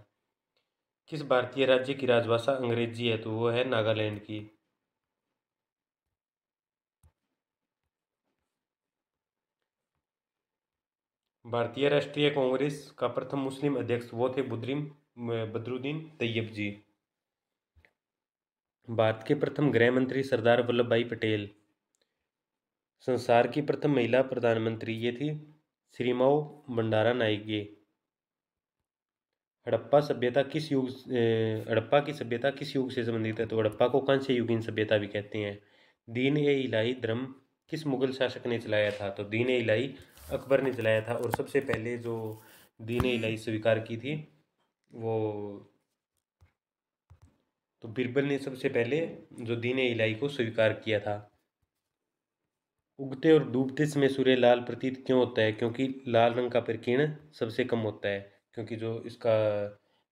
किस भारतीय राज्य की राजभाषा अंग्रेजी है? तो वो है नागालैंड की। भारतीय राष्ट्रीय कांग्रेस का प्रथम मुस्लिम अध्यक्ष वो थे बदरुद्दीन तैयब जी। भारत के प्रथम गृह मंत्री सरदार वल्लभ भाई पटेल। संसार की प्रथम महिला प्रधानमंत्री ये थी श्रीमती बंडारा नायके। हड़प्पा की सभ्यता किस युग से संबंधित है? तो हड़प्पा को कांस्य युगीन सभ्यता भी कहते हैं। दीन ए इलाही धर्म किस मुगल शासक ने चलाया था? तो दीन ए इलाही अकबर ने चलाया था। और सबसे पहले जो दीन ए इलाही स्वीकार की थी वो तो बिरबल ने सबसे पहले जो दीन ए इलाही को स्वीकार किया था। उगते और डूबते समय सूर्य लाल प्रतीत क्यों होता है? क्योंकि लाल रंग का प्रकीर्ण सबसे कम होता है। क्योंकि जो इसका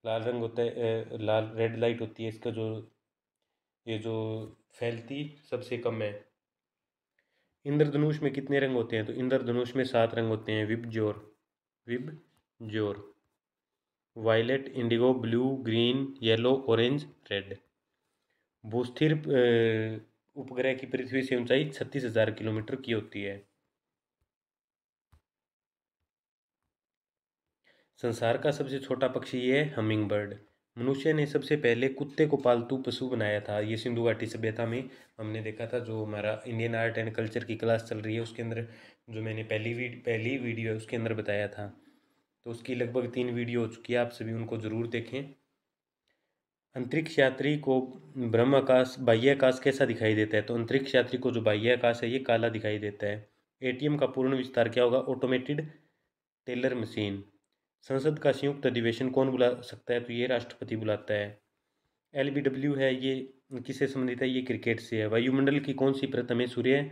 लाल रंग होता है, लाल रेड लाइट होती है, इसका जो ये जो फैलती सबसे कम है। इंद्रधनुष में कितने रंग होते हैं? तो इंद्रधनुष में 7 रंग होते हैं। VIBGYOR violet, indigo, blue, green, yellow, orange, red. भूस्थिर उपग्रह की पृथ्वी से ऊंचाई 36,000 किलोमीटर की होती है। संसार का सबसे छोटा पक्षी ये है हमिंग बर्ड। मनुष्य ने सबसे पहले कुत्ते को पालतू पशु बनाया था। ये सिंधु घाटी सभ्यता में हमने देखा था। जो हमारा इंडियन आर्ट एंड कल्चर की क्लास चल रही है उसके अंदर जो मैंने पहली वीडियो है उसके अंदर बताया था। तो उसकी लगभग 3 वीडियो हो चुकी है, आप सभी उनको ज़रूर देखें। अंतरिक्ष यात्री को ब्रह्म आकाश बाह्य आकाश कैसा दिखाई देता है? तो अंतरिक्ष यात्री को जो बाह्य आकाश है ये काला दिखाई देता है। एटीएम का पूर्ण विस्तार क्या होगा? Automated teller machine. संसद का संयुक्त अधिवेशन कौन बुला सकता है? तो ये राष्ट्रपति बुलाता है। LBW है ये किससे संबंधित है? ये क्रिकेट से है। वायुमंडल की कौन सी परत हमें सूर्य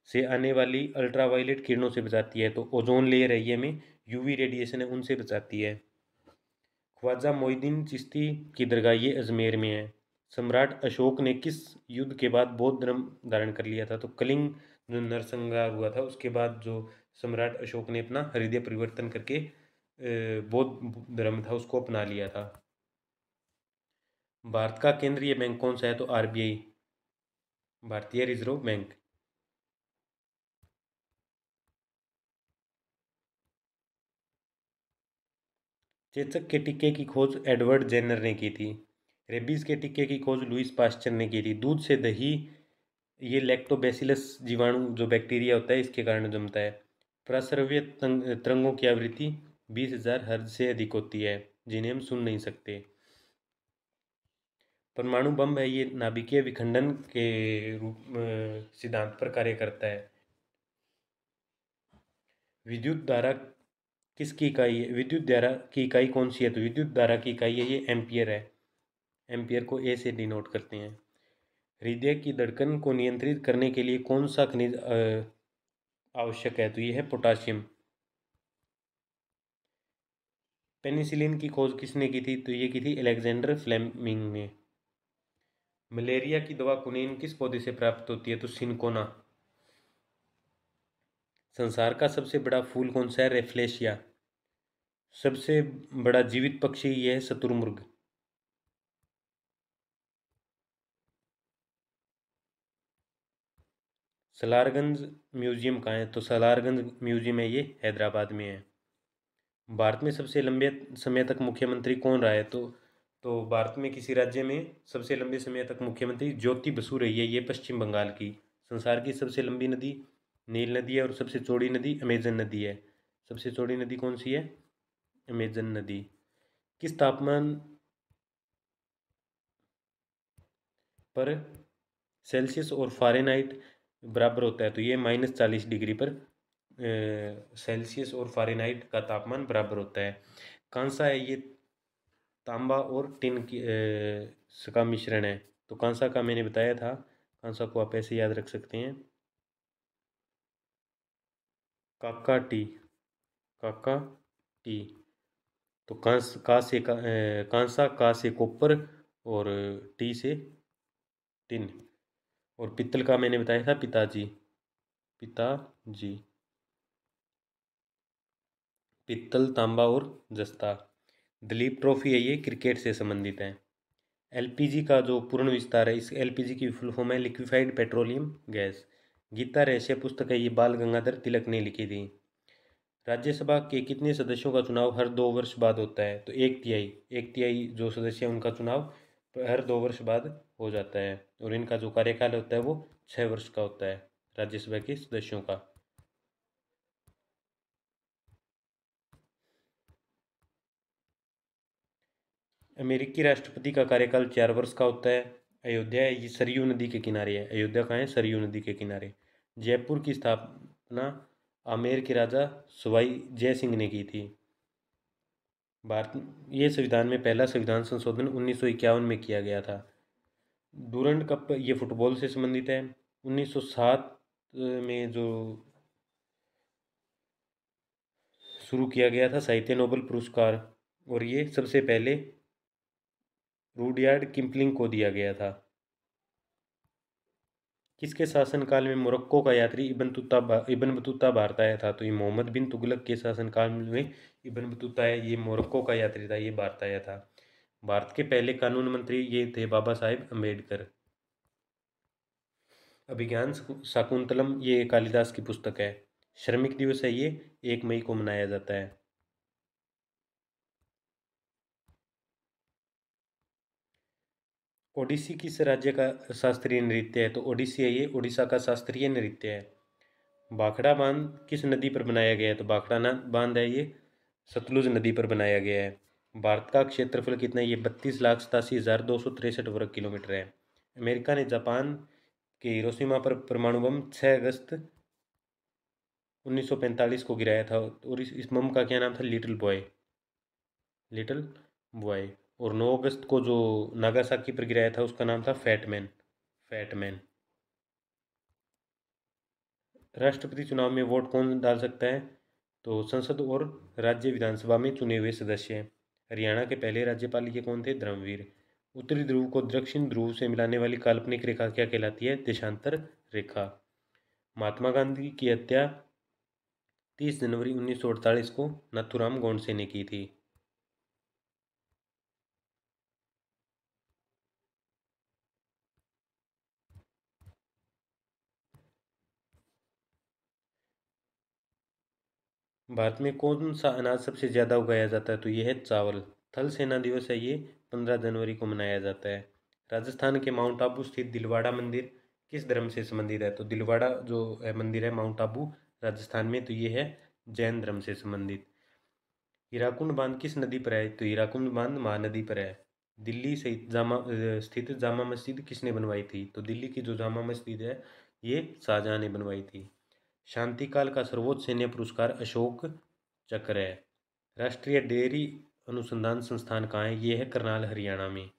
से आने वाली अल्ट्रावायलेट किरणों से बचाती है? तो ओजोन लेयर है ये हमें UV रेडिएशन है उनसे बचाती है। ख्वाजा मोइनुद्दीन चिश्ती की दरगाह ये अजमेर में है। सम्राट अशोक ने किस युद्ध के बाद बौद्ध धर्म धारण कर लिया था? तो कलिंग जो नरसंहार हुआ था उसके बाद जो सम्राट अशोक ने अपना हृदय परिवर्तन करके बौद्ध धर्म था उसको अपना लिया था। भारत का केंद्रीय बैंक कौन सा है? तो आरबीआई, भारतीय रिजर्व बैंक। चेचक के टीके की खोज एडवर्ड जेनर ने की थी। रेबीज के टीके की खोज लुईस पास्चर ने की थी। दूध से दही, ये लैक्टोबैसिलस जीवाणु जो बैक्टीरिया होता है इसके कारण जमता है। प्रस्रव्य तरंगों की आवृत्ति 20,000 हर्ट्ज से अधिक होती है जिन्हें हम सुन नहीं सकते। परमाणु बम है ये नाभिकीय विखंडन के रूप सिद्धांत पर कार्य करता है। विद्युत धारा किसकी इकाई है? विद्युत धारा की इकाई कौन सी है? तो विद्युत धारा की इकाई है ये एम्पियर है। एम्पियर को ए से डिनोट करते हैं। हृदय की धड़कन को नियंत्रित करने के लिए कौन सा खनिज आवश्यक है? तो ये है पोटाशियम। पेनिसिलिन की खोज किसने की थी? तो ये की थी अलेक्जेंडर फ्लेमिंग ने। मलेरिया की दवा कुनीन किस पौधे से प्राप्त होती है? तो सिनकोना। संसार का सबसे बड़ा फूल कौन सा है? रेफ्लेशिया। सबसे बड़ा जीवित पक्षी ये है शुतुरमुर्ग। सलारगंज म्यूजियम कहाँ है? तो सलारगंज म्यूजियम है ये हैदराबाद में है। भारत में सबसे लंबे समय तक मुख्यमंत्री कौन रहा है? तो भारत में किसी राज्य में सबसे लंबे समय तक मुख्यमंत्री ज्योति बसु रही है, ये पश्चिम बंगाल की। संसार की सबसे लंबी नदी नील नदी है और सबसे चौड़ी नदी अमेजन नदी है। सबसे चौड़ी नदी कौन सी है? अमेजन नदी। किस तापमान पर सेल्सियस और फ़ारेनहाइट बराबर होता है? तो ये -40 डिग्री पर सेल्सियस और फ़ारेनहाइट का तापमान बराबर होता है। कांसा है ये तांबा और टिन की का मिश्रण है। तो कांसा का मैंने बताया था, कांसा को आप ऐसे याद रख सकते हैं, काका टी, काका टी। तो कांसा का से कॉपर और टी से टिन। और पित्तल का मैंने बताया था पिताजी, पिताजी। पित्तल, तांबा और जस्ता। दलीप ट्रॉफी है ये क्रिकेट से संबंधित है। एलपीजी का जो पूर्ण विस्तार है, इस एलपीजी की फुल फॉर्म है लिक्विफाइड पेट्रोलियम गैस। गीता रहस्य पुस्तक है ये बाल गंगाधर तिलक ने लिखी थी। राज्यसभा के कितने सदस्यों का चुनाव हर 2 वर्ष बाद होता है? तो एक तिहाई जो सदस्य हैं उनका चुनाव हर 2 वर्ष बाद हो जाता है। और इनका जो कार्यकाल होता है वो 6 वर्ष का होता है राज्यसभा के सदस्यों का। अमेरिकी राष्ट्रपति का कार्यकाल 4 वर्ष का होता है। अयोध्या है ये सरयू नदी के किनारे है। अयोध्या कहाँ है? सरयू नदी के किनारे। जयपुर की स्थापना आमेर के राजा सवाई जय सिंह ने की थी। भारत ये संविधान में पहला संविधान संशोधन 1951 में किया गया था। डूरंड कप ये फुटबॉल से संबंधित है। 1907 में जो शुरू किया गया था साहित्य नोबेल पुरस्कार, और ये सबसे पहले रूडयार्ड किपलिंग को दिया गया था। किसके शासनकाल में मोरक्को का यात्री इब्न बतूता भारत आया था? तो ये मोहम्मद बिन तुगलक के शासनकाल में इब्न बतूता है ये मोरक्को का यात्री था, ये भारत आया था। भारत के पहले कानून मंत्री ये थे बाबा साहेब अम्बेडकर। अभिज्ञान शाकुंतलम ये कालिदास की पुस्तक है। श्रमिक दिवस है ये 1 मई को मनाया जाता है। ओडिसी किस राज्य का शास्त्रीय नृत्य है? तो ओडिसी है ये उड़ीसा का शास्त्रीय नृत्य है। भाखड़ा बांध किस नदी पर बनाया गया है? तो भाखड़ा बांध है ये सतलुज नदी पर बनाया गया है। भारत का क्षेत्रफल कितना है? ये 32,87,263 वर्ग किलोमीटर है। अमेरिका ने जापान के हिरोशिमा पर परमाणु बम 6 अगस्त 1945 को गिराया था, और इस बम का क्या नाम था? Little boy, little boy. और 9 अगस्त को जो नागासाकी पर गिराया था उसका नाम था फैटमैन, फैटमैन। राष्ट्रपति चुनाव में वोट कौन डाल सकता है? तो संसद और राज्य विधानसभा में चुने हुए सदस्य हैं। हरियाणा के पहले राज्यपाल ये कौन थे? धर्मवीर। उत्तरी ध्रुव को दक्षिण ध्रुव से मिलाने वाली काल्पनिक रेखा क्या कहलाती है? देशांतर रेखा। महात्मा गांधी की हत्या 30 जनवरी 1948 को नाथूराम गोडसे ने की थी। भारत में कौन सा अनाज सबसे ज़्यादा उगाया जाता है? तो ये है चावल। थल सेना दिवस है ये 15 जनवरी को मनाया जाता है। राजस्थान के माउंट आबू स्थित दिलवाड़ा मंदिर किस धर्म से संबंधित है? तो दिलवाड़ा जो है मंदिर है माउंट आबू राजस्थान में, तो ये है जैन धर्म से संबंधित। हीराकुंड बांध किस नदी पर है? तो हीराकुंड बांध महानदी पर है। दिल्ली से स्थित जामा मस्जिद किसने बनवाई थी? तो दिल्ली की जो जामा मस्जिद है ये शाहजहां ने बनवाई थी। शांतिकाल का सर्वोच्च सैन्य पुरस्कार अशोक चक्र है। राष्ट्रीय डेयरी अनुसंधान संस्थान कहाँ है? ये है करनाल हरियाणा में।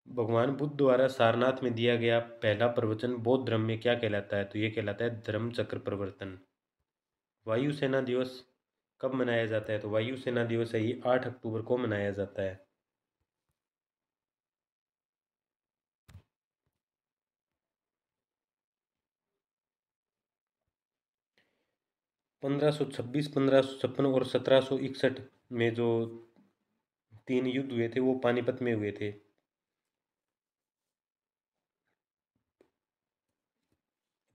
भगवान बुद्ध द्वारा सारनाथ में दिया गया पहला प्रवचन बौद्ध धर्म में क्या कहलाता है? तो ये कहलाता है धर्म चक्र प्रवर्तन। वायुसेना दिवस कब मनाया जाता है? तो वायुसेना दिवस है ये 8 अक्टूबर को मनाया जाता है। 1526, 1556 और 1761 में जो 3 युद्ध हुए थे वो पानीपत में हुए थे।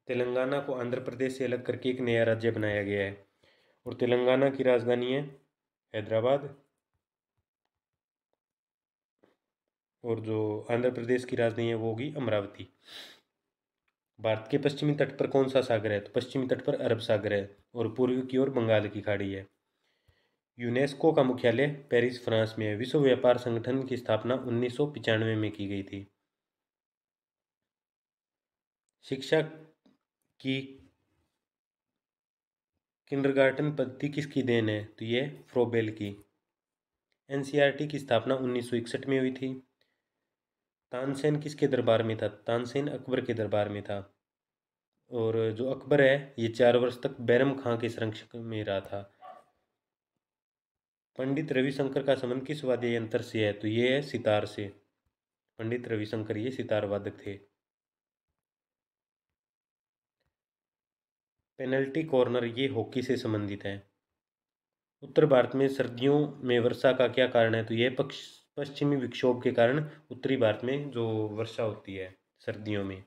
तेलंगाना को आंध्र प्रदेश से अलग करके एक नया राज्य बनाया गया है और तेलंगाना की राजधानी है हैदराबाद और जो आंध्र प्रदेश की राजधानी है वो होगी अमरावती। भारत के पश्चिमी तट पर कौन सा सागर है? तो पश्चिमी तट पर अरब सागर है और पूर्व की ओर बंगाल की खाड़ी है। यूनेस्को का मुख्यालय पेरिस फ्रांस में है। विश्व व्यापार संगठन की स्थापना 1995 में की गई थी। शिक्षा की किंडरगार्टन पद्धति किसकी देन है? तो ये फ्रोबेल की। एनसीईआरटी की स्थापना 1961 में हुई थी। तानसेन किसके दरबार में था? तानसेन अकबर के दरबार में था। और जो अकबर है ये 4 वर्ष तक बैरम खां के संरक्षण में रहा था। पंडित रविशंकर का संबंध किस वाद्य यंत्र से है? तो ये है सितार से। पंडित रविशंकर ये सितार वादक थे। पेनल्टी कॉर्नर ये हॉकी से संबंधित है। उत्तर भारत में सर्दियों में वर्षा का क्या कारण है? तो यह पश्चिमी विक्षोभ के कारण उत्तरी भारत में जो वर्षा होती है सर्दियों में।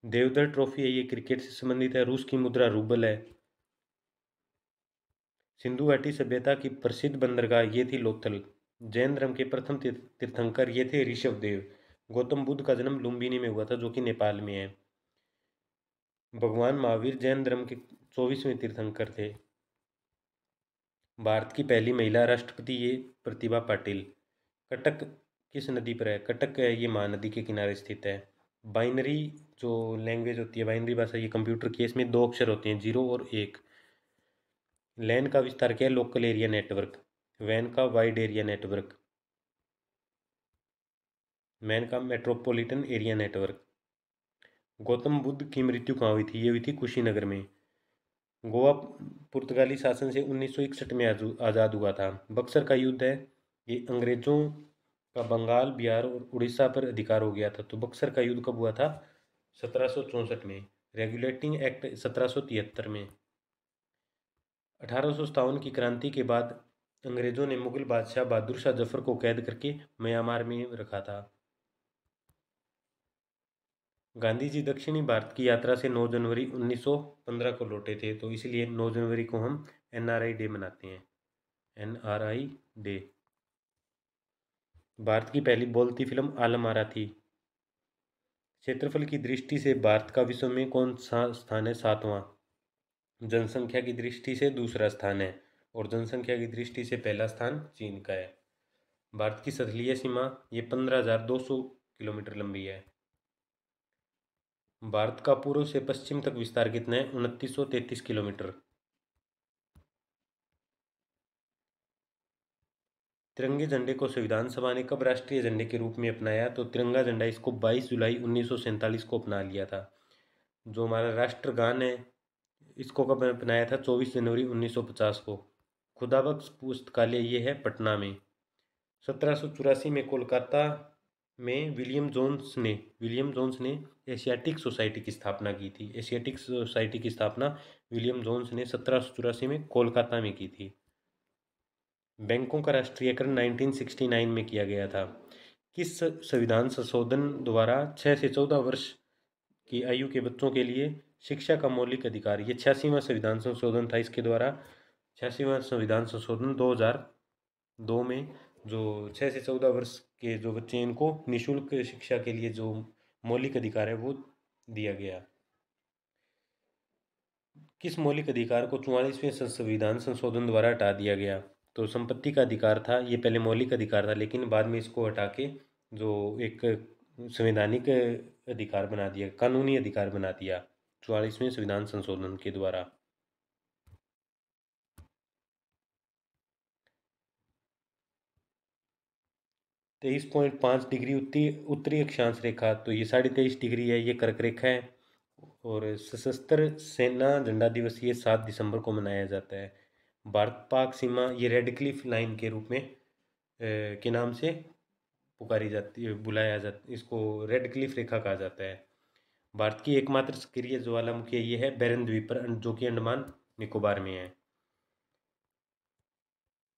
देवधर ट्रॉफी है ये क्रिकेट से संबंधित है। रूस की मुद्रा रूबल है। सिंधु घाटी सभ्यता की प्रसिद्ध बंदरगाह ये थी लोथल। जैन धर्म के प्रथम तीर्थंकर ये थे ऋषभ देव। गौतम बुद्ध का जन्म लुम्बिनी में हुआ था जो कि नेपाल में है। भगवान महावीर जैन धर्म के 24वें तीर्थंकर थे। भारत की पहली महिला राष्ट्रपति ये प्रतिभा पाटिल। कटक किस नदी पर है? कटक है ये महानदी के किनारे स्थित है। बाइनरी जो लैंग्वेज होती है, बाइनरी भाषा, ये कंप्यूटर की, इसमें 2 अक्षर होते हैं 0 और 1। लैन का विस्तार क्या है? Local area network. वैन का वाइड एरिया नेटवर्क। मैन का metropolitan area network. Gautam Buddha की मृत्यु कहाँ हुई थी? ये हुई थी कुशीनगर में। गोवा पुर्तगाली शासन से 1961 में आज़ाद हुआ था। बक्सर का युद्ध है ये अंग्रेजों का बंगाल, बिहार और उड़ीसा पर अधिकार हो गया था। तो बक्सर का युद्ध कब हुआ था? 1764 में। रेगुलेटिंग एक्ट 1773 में। 1857 की क्रांति के बाद अंग्रेजों ने मुगल बादशाह बहादुर शाह जफर को कैद करके म्यांमार में रखा था। गांधी जी दक्षिणी भारत की यात्रा से 9 जनवरी 1915 को लौटे थे, तो इसलिए 9 जनवरी को हम एनआरआई डे मनाते हैं। NRI day. भारत की पहली बोलती फिल्म आलम आरा थी। क्षेत्रफल की दृष्टि से भारत का विश्व में कौन सा स्थान है? 7वां। जनसंख्या की दृष्टि से दूसरा स्थान है और जनसंख्या की दृष्टि से पहला स्थान चीन का है। भारत की तटीय सीमा ये 15,200 किलोमीटर लंबी है। भारत का पूर्व से पश्चिम तक विस्तार कितना है? 2933 किलोमीटर। तिरंगे झंडे को संविधान सभा ने कब राष्ट्रीय झंडे के रूप में अपनाया? तो तिरंगा झंडा इसको 22 जुलाई 1947 को अपना लिया था। जो हमारा राष्ट्रगान है इसको कब अपनाया था? 24 जनवरी 1950 को। खुदाबख्श पुस्तकालय ये है पटना में। 1784 में कोलकाता में विलियम जोन्स ने एशियाटिक सोसाइटी की स्थापना की थी। एशियाटिक सोसाइटी की स्थापना विलियम जोन्स ने 1784 में कोलकाता में की थी। बैंकों का राष्ट्रीयकरण 1969 में किया गया था। किस संविधान संशोधन द्वारा 6 से 14 वर्ष की आयु के बच्चों के लिए शिक्षा का मौलिक अधिकार, ये 86वां संविधान संशोधन था। इसके द्वारा 86वां संविधान संशोधन 2002 में जो 6 से 14 वर्ष के जो बच्चे हैं इनको निःशुल्क शिक्षा के लिए जो मौलिक अधिकार है वो दिया गया। किस मौलिक अधिकार को 44वें संविधान संशोधन द्वारा हटा दिया गया? तो संपत्ति का अधिकार था, ये पहले मौलिक अधिकार था लेकिन बाद में इसको हटा के जो एक संवैधानिक अधिकार बना दिया, कानूनी अधिकार बना दिया 44वें संविधान संशोधन के द्वारा। 23.5 डिग्री उत्तरी अक्षांश रेखा, तो ये 23.5 डिग्री है, ये कर्क रेखा है। और सशस्त्र सेना झंडा दिवस ये 7 दिसंबर को मनाया जाता है। भारत पाक सीमा ये रेड क्लिफ लाइन के रूप में के नाम से पुकारी जाती है, बुलाया जाता, इसको रेड क्लिफ रेखा कहा जाता है। भारत की एकमात्र सक्रिय ज्वालामुखी ये है बैरन द्वीप पर, जो कि अंडमान निकोबार में है।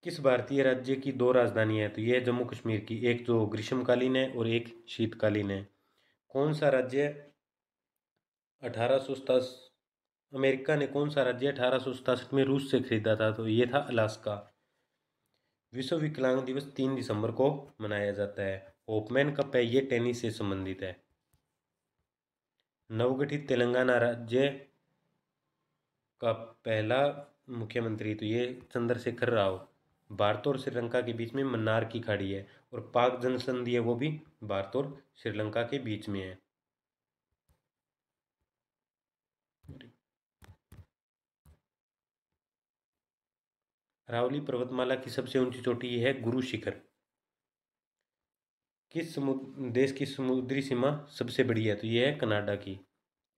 किस भारतीय राज्य की दो राजधानियां हैं? तो ये है जम्मू कश्मीर की, एक जो ग्रीष्मकालीन है और एक शीतकालीन है। कौन सा राज्य 1867 अमेरिका ने कौन सा राज्य 1867 में रूस से खरीदा था? तो ये था अलास्का। विश्व विकलांग दिवस 3 दिसंबर को मनाया जाता है। होपमैन कप है, ये टेनिस से संबंधित है। नवगठित तेलंगाना राज्य का पहला मुख्यमंत्री, तो ये चंद्रशेखर राव। भारत और श्रीलंका के बीच में मन्नार की खाड़ी है और पाक जनसंधि है वो भी भारत और श्रीलंका के बीच में है। अरावली पर्वतमाला की सबसे ऊंची चोटी है गुरु शिखर। किस देश की समुद्री सीमा सबसे बड़ी है? तो ये है कनाडा की।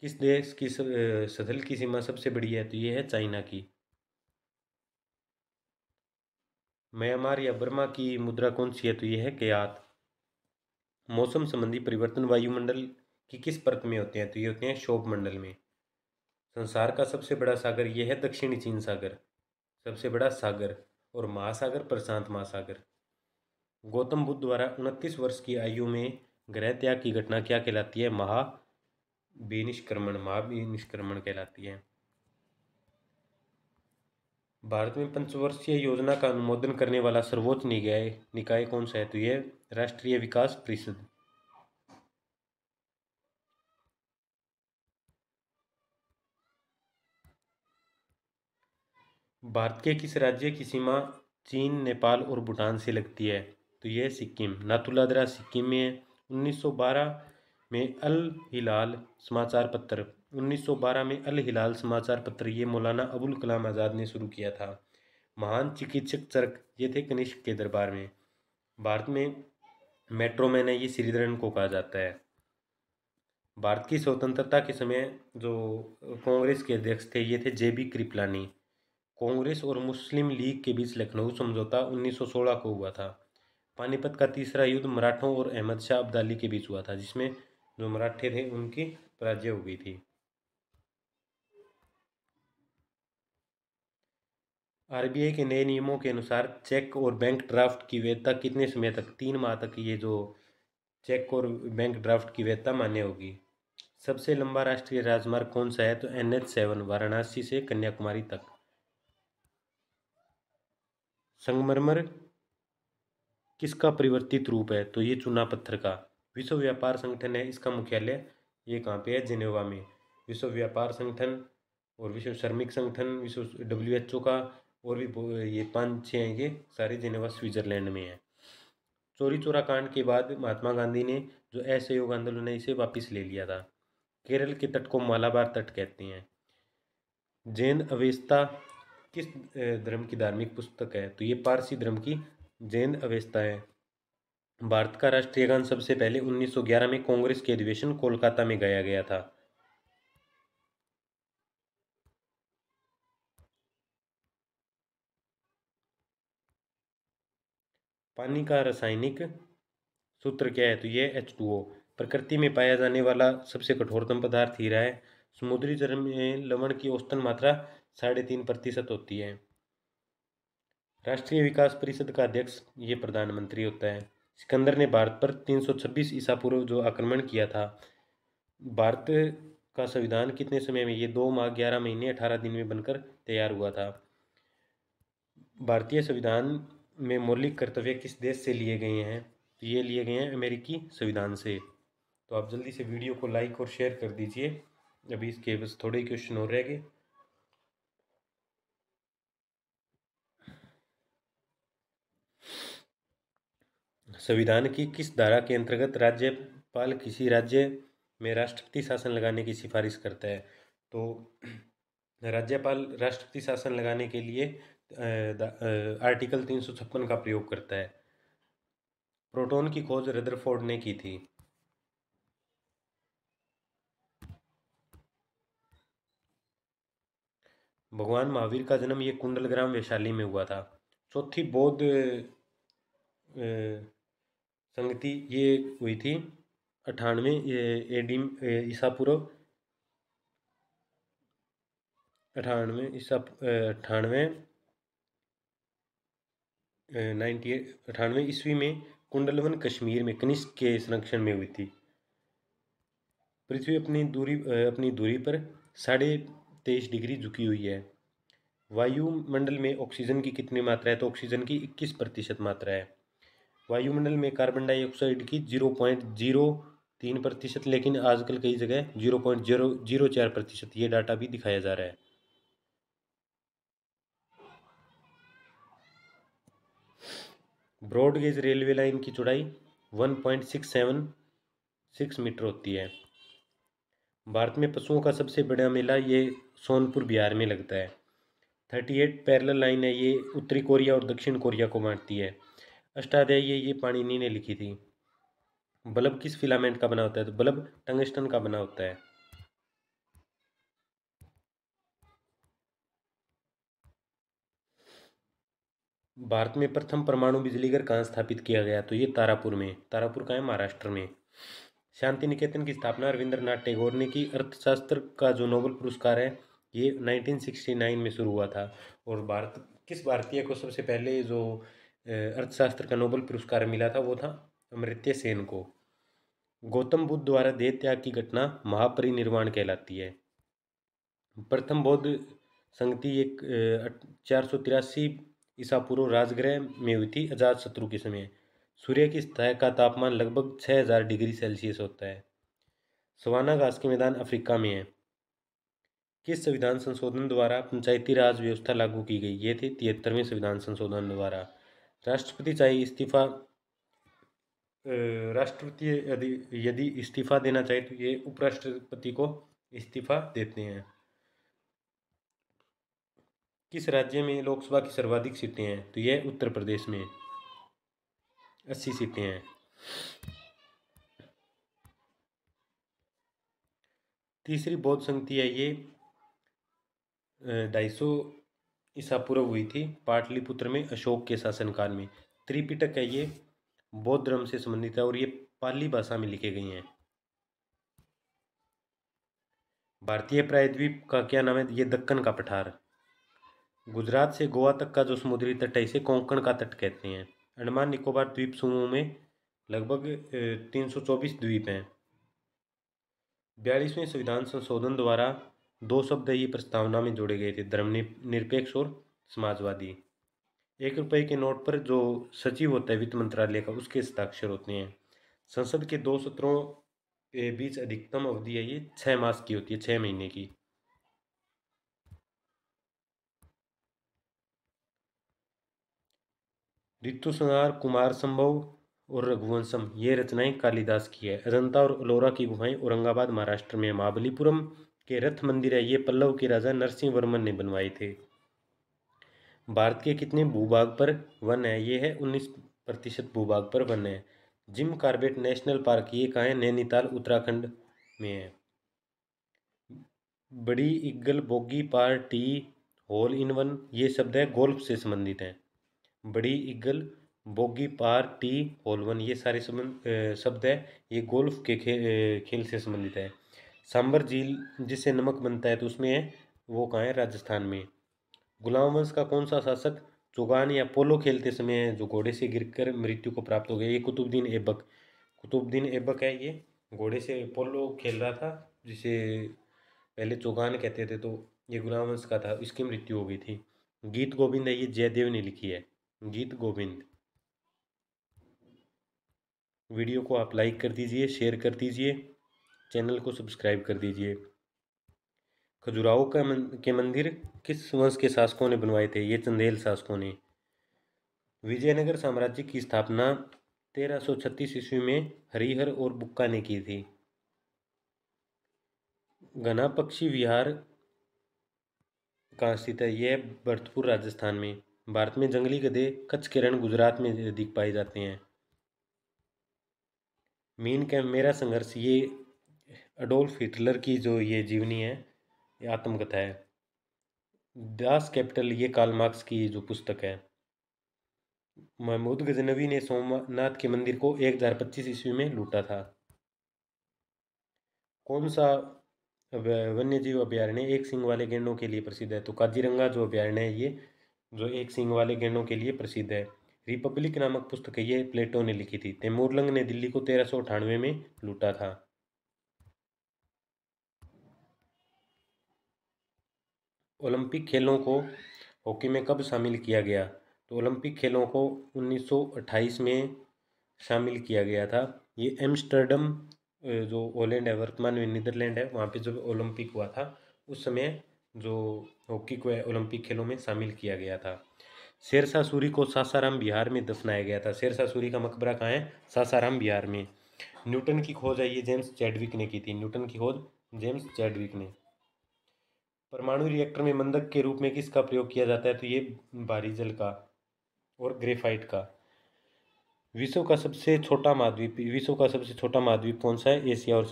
किस देश की स्थल की सीमा सबसे बड़ी है? तो ये है चाइना की। म्यांमार या बर्मा की मुद्रा कौन सी है? तो ये है क्यात। मौसम संबंधी परिवर्तन वायुमंडल की किस परत में होते हैं? तो ये होते हैं क्षोभ मंडल में। संसार का सबसे बड़ा सागर ये है दक्षिणी चीन सागर, सबसे बड़ा सागर। और महासागर प्रशांत महासागर। गौतम बुद्ध द्वारा 29 वर्ष की आयु में गृह त्याग की घटना क्या कहलाती है? महाविनिष्क्रमण कहलाती है। भारत में पंचवर्षीय योजना का अनुमोदन करने वाला सर्वोच्च निकाय कौन सा है? तो ये राष्ट्रीय विकास परिषद। भारत के किस राज्य की सीमा चीन, नेपाल और भूटान से लगती है? तो यह सिक्किम, नाथुला सिक्किम में है। 1912 में अल हिलाल समाचार पत्र 1912 में अल हिलाल समाचार पत्र ये मौलाना अबुल कलाम आज़ाद ने शुरू किया था। महान चिकित्सक चरक ये थे कनिष्क के दरबार में। भारत में मेट्रो मैन है, ये श्रीधरन को कहा जाता है। भारत की स्वतंत्रता के समय जो कांग्रेस के अध्यक्ष थे ये थे जेबी कृपलानी। कांग्रेस और मुस्लिम लीग के बीच लखनऊ समझौता 1916 को हुआ था। पानीपत का तीसरा युद्ध मराठों और अहमद शाह अब्दाली के बीच हुआ था, जिसमें जो मराठे थे उनकी पराजय हो गई थी। आरबीआई के नए नियमों के अनुसार चेक और बैंक ड्राफ्ट की वैधता कितने समय तक? 3 माह तक ये जो चेक और बैंक ड्राफ्ट की वैधता मान्य होगी। सबसे लंबा राष्ट्रीय राजमार्ग कौन सा है? तो NH7 वाराणसी से कन्याकुमारी तक। संगमरमर किसका परिवर्तित रूप है? तो ये चूना पत्थर का। विश्व व्यापार संगठन है, इसका मुख्यालय ये कहाँ पे है? जिनेवा में। विश्व व्यापार संगठन और विश्व श्रमिक संगठन, विश्व WHO का और भी ये 5-6 हैं, ये सारे जिनेवा स्विट्जरलैंड में है। चोरी चोरा कांड के बाद महात्मा गांधी ने जो असहयोग आंदोलन है इसे वापस ले लिया था। केरल के तट को मालाबार तट कहते हैं। जैन अवेस्ता किस धर्म की धार्मिक पुस्तक है? तो ये पारसी धर्म की जैन अवेस्ता है। भारत का राष्ट्रीय गान सबसे पहले 1911 में कांग्रेस के अधिवेशन कोलकाता में गाया गया था। पानी का रासायनिक सूत्र क्या है? तो ये H2O। प्रकृति में पाया जाने वाला सबसे कठोरतम पदार्थ हीरा है। समुद्री जल में लवण की औसतन मात्रा 3.5% होती है। राष्ट्रीय विकास परिषद का अध्यक्ष ये प्रधानमंत्री होता है। सिकंदर ने भारत पर 326 ईसा पूर्व जो आक्रमण किया था। भारत का संविधान कितने समय में? ये 2 माह 11 महीने 18 दिन में बनकर तैयार हुआ था। भारतीय संविधान में मौलिक कर्तव्य किस देश से लिए गए हैं? तो ये लिए गए हैं अमेरिकी संविधान से। तो आप जल्दी से वीडियो को लाइक और शेयर कर दीजिए। अभी इसके बस थोड़े ही क्वेश्चन और रह गए। संविधान की किस धारा के अंतर्गत राज्यपाल किसी राज्य में राष्ट्रपति शासन लगाने की सिफारिश करता है? तो राज्यपाल राष्ट्रपति शासन लगाने के लिए आर्टिकल 356 का प्रयोग करता है। प्रोटॉन की खोज रदरफोर्ड ने की थी। भगवान महावीर का जन्म ये कुंडलग्राम वैशाली में हुआ था। चौथी बौद्ध संगति ये हुई थी 98 एडी ईसा पूर्व 98 98 ईस्वी में कुंडलवन कश्मीर में कनिष्क के संरक्षण में हुई थी। पृथ्वी अपनी दूरी पर 23.5 डिग्री झुकी हुई है। वायुमंडल में ऑक्सीजन की कितनी मात्रा है? तो ऑक्सीजन की 21% मात्रा है। वायुमंडल में कार्बन डाइऑक्साइड की 0.03%, लेकिन आजकल कई जगह 0.004% ये डाटा भी दिखाया जा रहा है। ब्रॉड गेज रेलवे लाइन की चौड़ाई 1.676 मीटर होती है। भारत में पशुओं का सबसे बड़ा मेला ये सोनपुर बिहार में लगता है। 38 पैरेलल लाइन है, ये उत्तरी कोरिया और दक्षिण कोरिया को बांटती है। अष्टाध्यायी ये पाणिनि ने लिखी थी। बल्ब किस फिलामेंट का बना होता है? तो बल्ब टंगस्टन का बना होता है। भारत में प्रथम परमाणु बिजली घर कहाँ स्थापित किया गया? तो ये तारापुर में। तारापुर का है महाराष्ट्र में। शांति निकेतन की स्थापना रविंद्रनाथ टैगोर ने की। अर्थशास्त्र का जो नोबेल पुरस्कार है ये 1969 में शुरू हुआ था। और किस भारतीय को सबसे पहले जो अर्थशास्त्र का नोबेल पुरस्कार मिला था वो था अमर्त्य सेन को। गौतम बुद्ध द्वारा देह त्याग की घटना महापरिनिर्वाण कहलाती है। प्रथम बौद्ध संगति एक 483 ईसा पूर्व राजगृह में हुई थी अजातशत्रु के समय। सूर्य की सतह का तापमान लगभग 6000 डिग्री सेल्सियस होता है। सवाना घास के मैदान अफ्रीका में है। किस संविधान संशोधन द्वारा पंचायती राज व्यवस्था लागू की गई? ये थी 73वें संविधान संशोधन द्वारा। राष्ट्रपति चाहे इस्तीफा राष्ट्रपति यदि इस्तीफा देना चाहे तो ये उपराष्ट्रपति को इस्तीफा देते हैं। किस राज्य में लोकसभा की सर्वाधिक सीटें हैं? तो यह उत्तर प्रदेश में 80 सीटें हैं। तीसरी बौद्ध संगति है ये 250 ईसा पूर्व हुई थी पाटलिपुत्र में अशोक के शासनकाल में। त्रिपिटक है ये बौद्ध धर्म से संबंधित है और ये पाली भाषा में लिखे गए हैं। भारतीय प्रायद्वीप का क्या नाम है? ये दक्कन का पठार। गुजरात से गोवा तक का जो समुद्री तट है इसे कोंकण का तट कहते हैं। अंडमान निकोबार द्वीप समूह में लगभग 324 द्वीप हैं। 42वें संविधान संशोधन द्वारा 2 शब्द ही प्रस्तावना में जोड़े गए थे, धर्मनिरपेक्ष और समाजवादी। 1 रुपये के नोट पर जो सचिव होता है वित्त मंत्रालय का उसके हस्ताक्षर होते हैं। संसद के 2 सत्रों के बीच अधिकतम अवधि है ये 6 मास की होती है, 6 महीने की। ऋतुसंहार, कुमार संभव और रघुवंशम ये रचनाएं कालिदास की है। अजंता और एलोरा की गुफाएं औरंगाबाद महाराष्ट्र में। महाबलीपुरम के रथ मंदिर है ये पल्लव के राजा नरसिंह वर्मन ने बनवाए थे। भारत के कितने भूभाग पर वन है? ये है 19% भूभाग पर वन है। जिम कॉर्बेट नेशनल पार्क ये कहाँ है? नैनीताल उत्तराखंड में है। Birdie eagle, bogey, par, tee, hole in one ये शब्द है गोल्फ से संबंधित हैं। Birdie eagle bogey par tee hole 1, ये सारे शब्द है, ये गोल्फ के खेल से संबंधित है। सांबर झील जिससे नमक बनता है तो उसमें है, वो कहाँ है? राजस्थान में। गुलाम वंश का कौन सा शासक चौगान या पोलो खेलते समय जो घोड़े से गिरकर मृत्यु को प्राप्त हो गया? ये कुतुबुद्दीन ऐबक। कुतुबुद्दीन ऐबक है ये, घोड़े से पोलो खेल रहा था, जिसे पहले चौगान कहते थे, तो ये गुलाम वंश का था, इसकी मृत्यु हो गई थी। गीत गोविंद है, ये जयदेव ने लिखी है, गीत गोविंद। वीडियो को आप लाइक कर दीजिए, शेयर कर दीजिए, चैनल को सब्सक्राइब कर दीजिए। खजुराहो के मंदिर किस वंश के शासकों ने बनवाए थे? ये चंदेल शासकों ने। विजयनगर साम्राज्य की स्थापना 1336 ईस्वी में हरिहर और बुक्का ने की थी। घना पक्षी विहार कहाँ स्थित है? यह भरतपुर राजस्थान में। भारत में जंगली गधे कच्छ के रण गुजरात में अधिक पाए जाते हैं। मीन कैंप मेरा संघर्ष, ये अडोल्फ हिटलर की जो ये जीवनी है, ये आत्मकथा है। दास कैपिटल, ये कार्ल मार्क्स की जो पुस्तक है। महमूद गजनवी ने सोमनाथ के मंदिर को 1025 ईस्वी में लूटा था। कौन सा वन्य जीव अभयारण्य एक सींग वाले गैंडों के लिए प्रसिद्ध है? तो काजीरंगा जो अभयारण्य है, ये जो एक सींग वाले गैंडों के लिए प्रसिद्ध है। रिपब्लिक नामक पुस्तक है, ये प्लेटो ने लिखी थी। तैमूरलंग ने दिल्ली को 1398 में लूटा था। ओलंपिक खेलों को हॉकी में कब शामिल किया गया? तो ओलंपिक खेलों को 1928 में शामिल किया गया था। ये एम्स्टर्डम जो हॉलैंड है, वर्तमान में नीदरलैंड है, वहाँ पे जब ओलंपिक हुआ था उस समय जो हॉकी को ओलंपिक खेलों में शामिल किया गया था। शेरशाह सूरी को सासाराम बिहार में दफनाया गया था। शेरशाह सूरी का मकबरा कहाँ है? सासाराम बिहार में। न्यूटन की खोज है, ये जेम्स चैडविक ने की थी। न्यूटन की खोज जेम्स चैडविक ने। परमाणु रिएक्टर में मंदक के रूप में किसका प्रयोग किया जाता है? तो ये भारी जल का और ग्रेफाइट का। विश्व का सबसे छोटा महाद्वीप कौन सा है? एशिया। और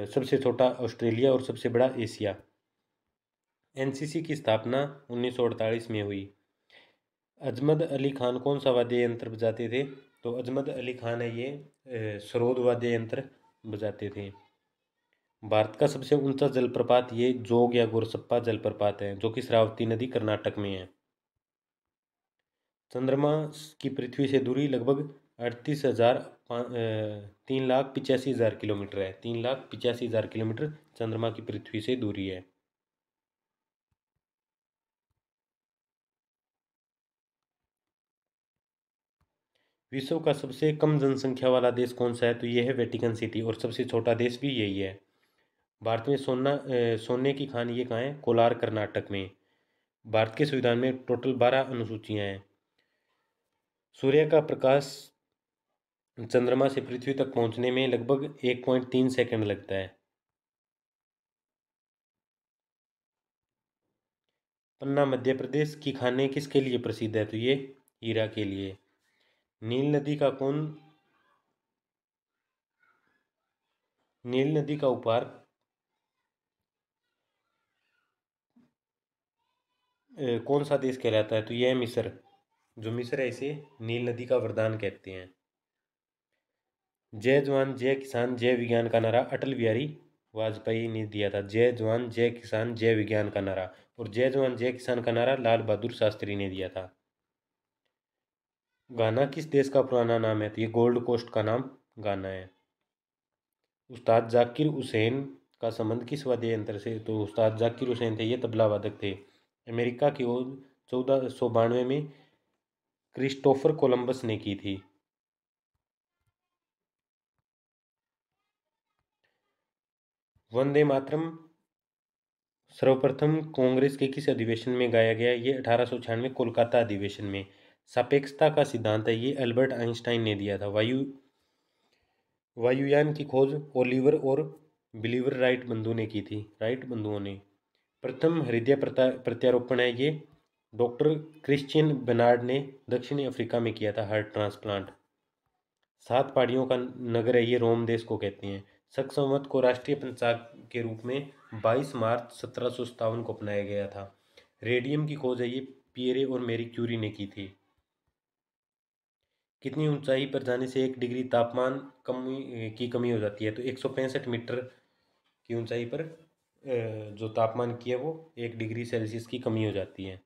सबसे छोटा ऑस्ट्रेलिया और सबसे बड़ा एशिया। एनसीसी की स्थापना 1948 में हुई। अजमद अली खान कौन सा वाद्य यंत्र बजाते थे? तो अजमद अली खान है ये सरोद वाद्य यंत्र बजाते थे। भारत का सबसे ऊंचा जलप्रपात ये जोग या गोरसप्पा जलप्रपात है, जो कि श्रावती नदी कर्नाटक में है। चंद्रमा की पृथ्वी से दूरी लगभग 3,85,000 किलोमीटर है। 3,85,000 किलोमीटर चंद्रमा की पृथ्वी से दूरी है। विश्व का सबसे कम जनसंख्या वाला देश कौन सा है? तो ये है वेटिकन सिटी, और सबसे छोटा देश भी यही है। भारत में सोने की खान ये कहाँ है? कोलार कर्नाटक में। भारत के संविधान में टोटल 12 अनुसूचियां हैं। सूर्य का प्रकाश चंद्रमा से पृथ्वी तक पहुंचने में लगभग 1.3 सेकंड लगता है। पन्ना मध्य प्रदेश की खानें किसके लिए प्रसिद्ध है? तो ये हीरा के लिए। नील नदी का कौन नील नदी का उपहार कौन सा देश कहलाता है? तो यह है मिस्र। जो मिस्र है इसे नील नदी का वरदान कहते हैं। जय जवान जय किसान जय विज्ञान का नारा अटल बिहारी वाजपेयी ने दिया था। जय जवान जय किसान जय विज्ञान का नारा। और जय जवान जय किसान का नारा लाल बहादुर शास्त्री ने दिया था। गाना किस देश का पुराना नाम है? तो ये गोल्ड कोस्ट का नाम गाना है। उस्ताद जाकिर हुसैन का संबंध किस वाद्य यंत्र से? तो उस्ताद जाकिर हुसैन थे, ये तबला वादक थे। अमेरिका की खोज 1492 में क्रिस्टोफर कोलंबस ने की थी। वंदे मातरम सर्वप्रथम कांग्रेस के किस अधिवेशन में गाया गया? ये 1896 कोलकाता अधिवेशन में। सापेक्षता का सिद्धांत है, ये अल्बर्ट आइंस्टाइन ने दिया था। वायुयान की खोज ओलिवर और बिलीवर राइट बंधु ने की थी। राइट बंधुओं ने। प्रथम हृदय प्रत्यारोपण है, ये डॉक्टर क्रिश्चियन बेनार्ड ने दक्षिणी अफ्रीका में किया था, हार्ट ट्रांसप्लांट। 7 पहाड़ियों का नगर है, ये रोम देश को कहते हैं। शक संवत को राष्ट्रीय पंचांग के रूप में 22 मार्च 1757 को अपनाया गया था। रेडियम की खोज है, ये पियरे और मैरी क्यूरी ने की थी। कितनी ऊंचाई पर जाने से 1 डिग्री तापमान की कमी हो जाती है? तो 165 मीटर की ऊंचाई पर जो तापमान की है वो 1 डिग्री सेल्सियस की कमी हो जाती है।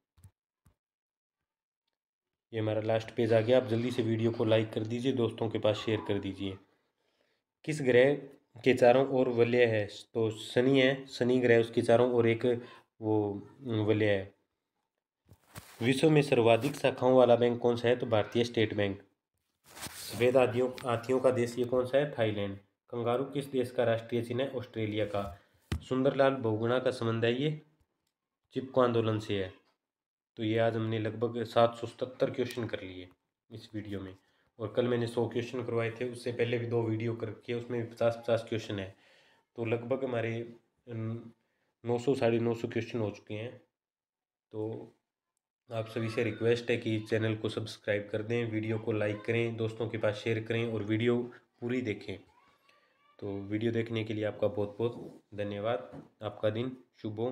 ये हमारा लास्ट पेज आ गया। आप जल्दी से वीडियो को लाइक कर दीजिए, दोस्तों के पास शेयर कर दीजिए। किस ग्रह के चारों ओर वलय है? तो शनि है, शनि ग्रह उसके चारों ओर एक वो वलय है। विश्व में सर्वाधिक शाखाओं वाला बैंक कौन सा है? तो भारतीय स्टेट बैंक। सफेद हाथियों का देश ये कौन सा है? थाईलैंड। कंगारू किस देश का राष्ट्रीय चिन्ह है? ऑस्ट्रेलिया का। सुंदरलाल बहुगुणा का संबंध है ये चिपको आंदोलन से है। तो ये आज हमने लगभग 777 क्वेश्चन कर लिए इस वीडियो में, और कल मैंने 100 क्वेश्चन करवाए थे। उससे पहले भी 2 वीडियो कर रखी है, उसमें भी 50-50 क्वेश्चन है। तो लगभग हमारे 900 950 क्वेश्चन हो चुके हैं। तो आप सभी से रिक्वेस्ट है कि चैनल को सब्सक्राइब कर दें, वीडियो को लाइक करें, दोस्तों के पास शेयर करें और वीडियो पूरी देखें। तो वीडियो देखने के लिए आपका बहुत बहुत धन्यवाद। आपका दिन शुभ हो।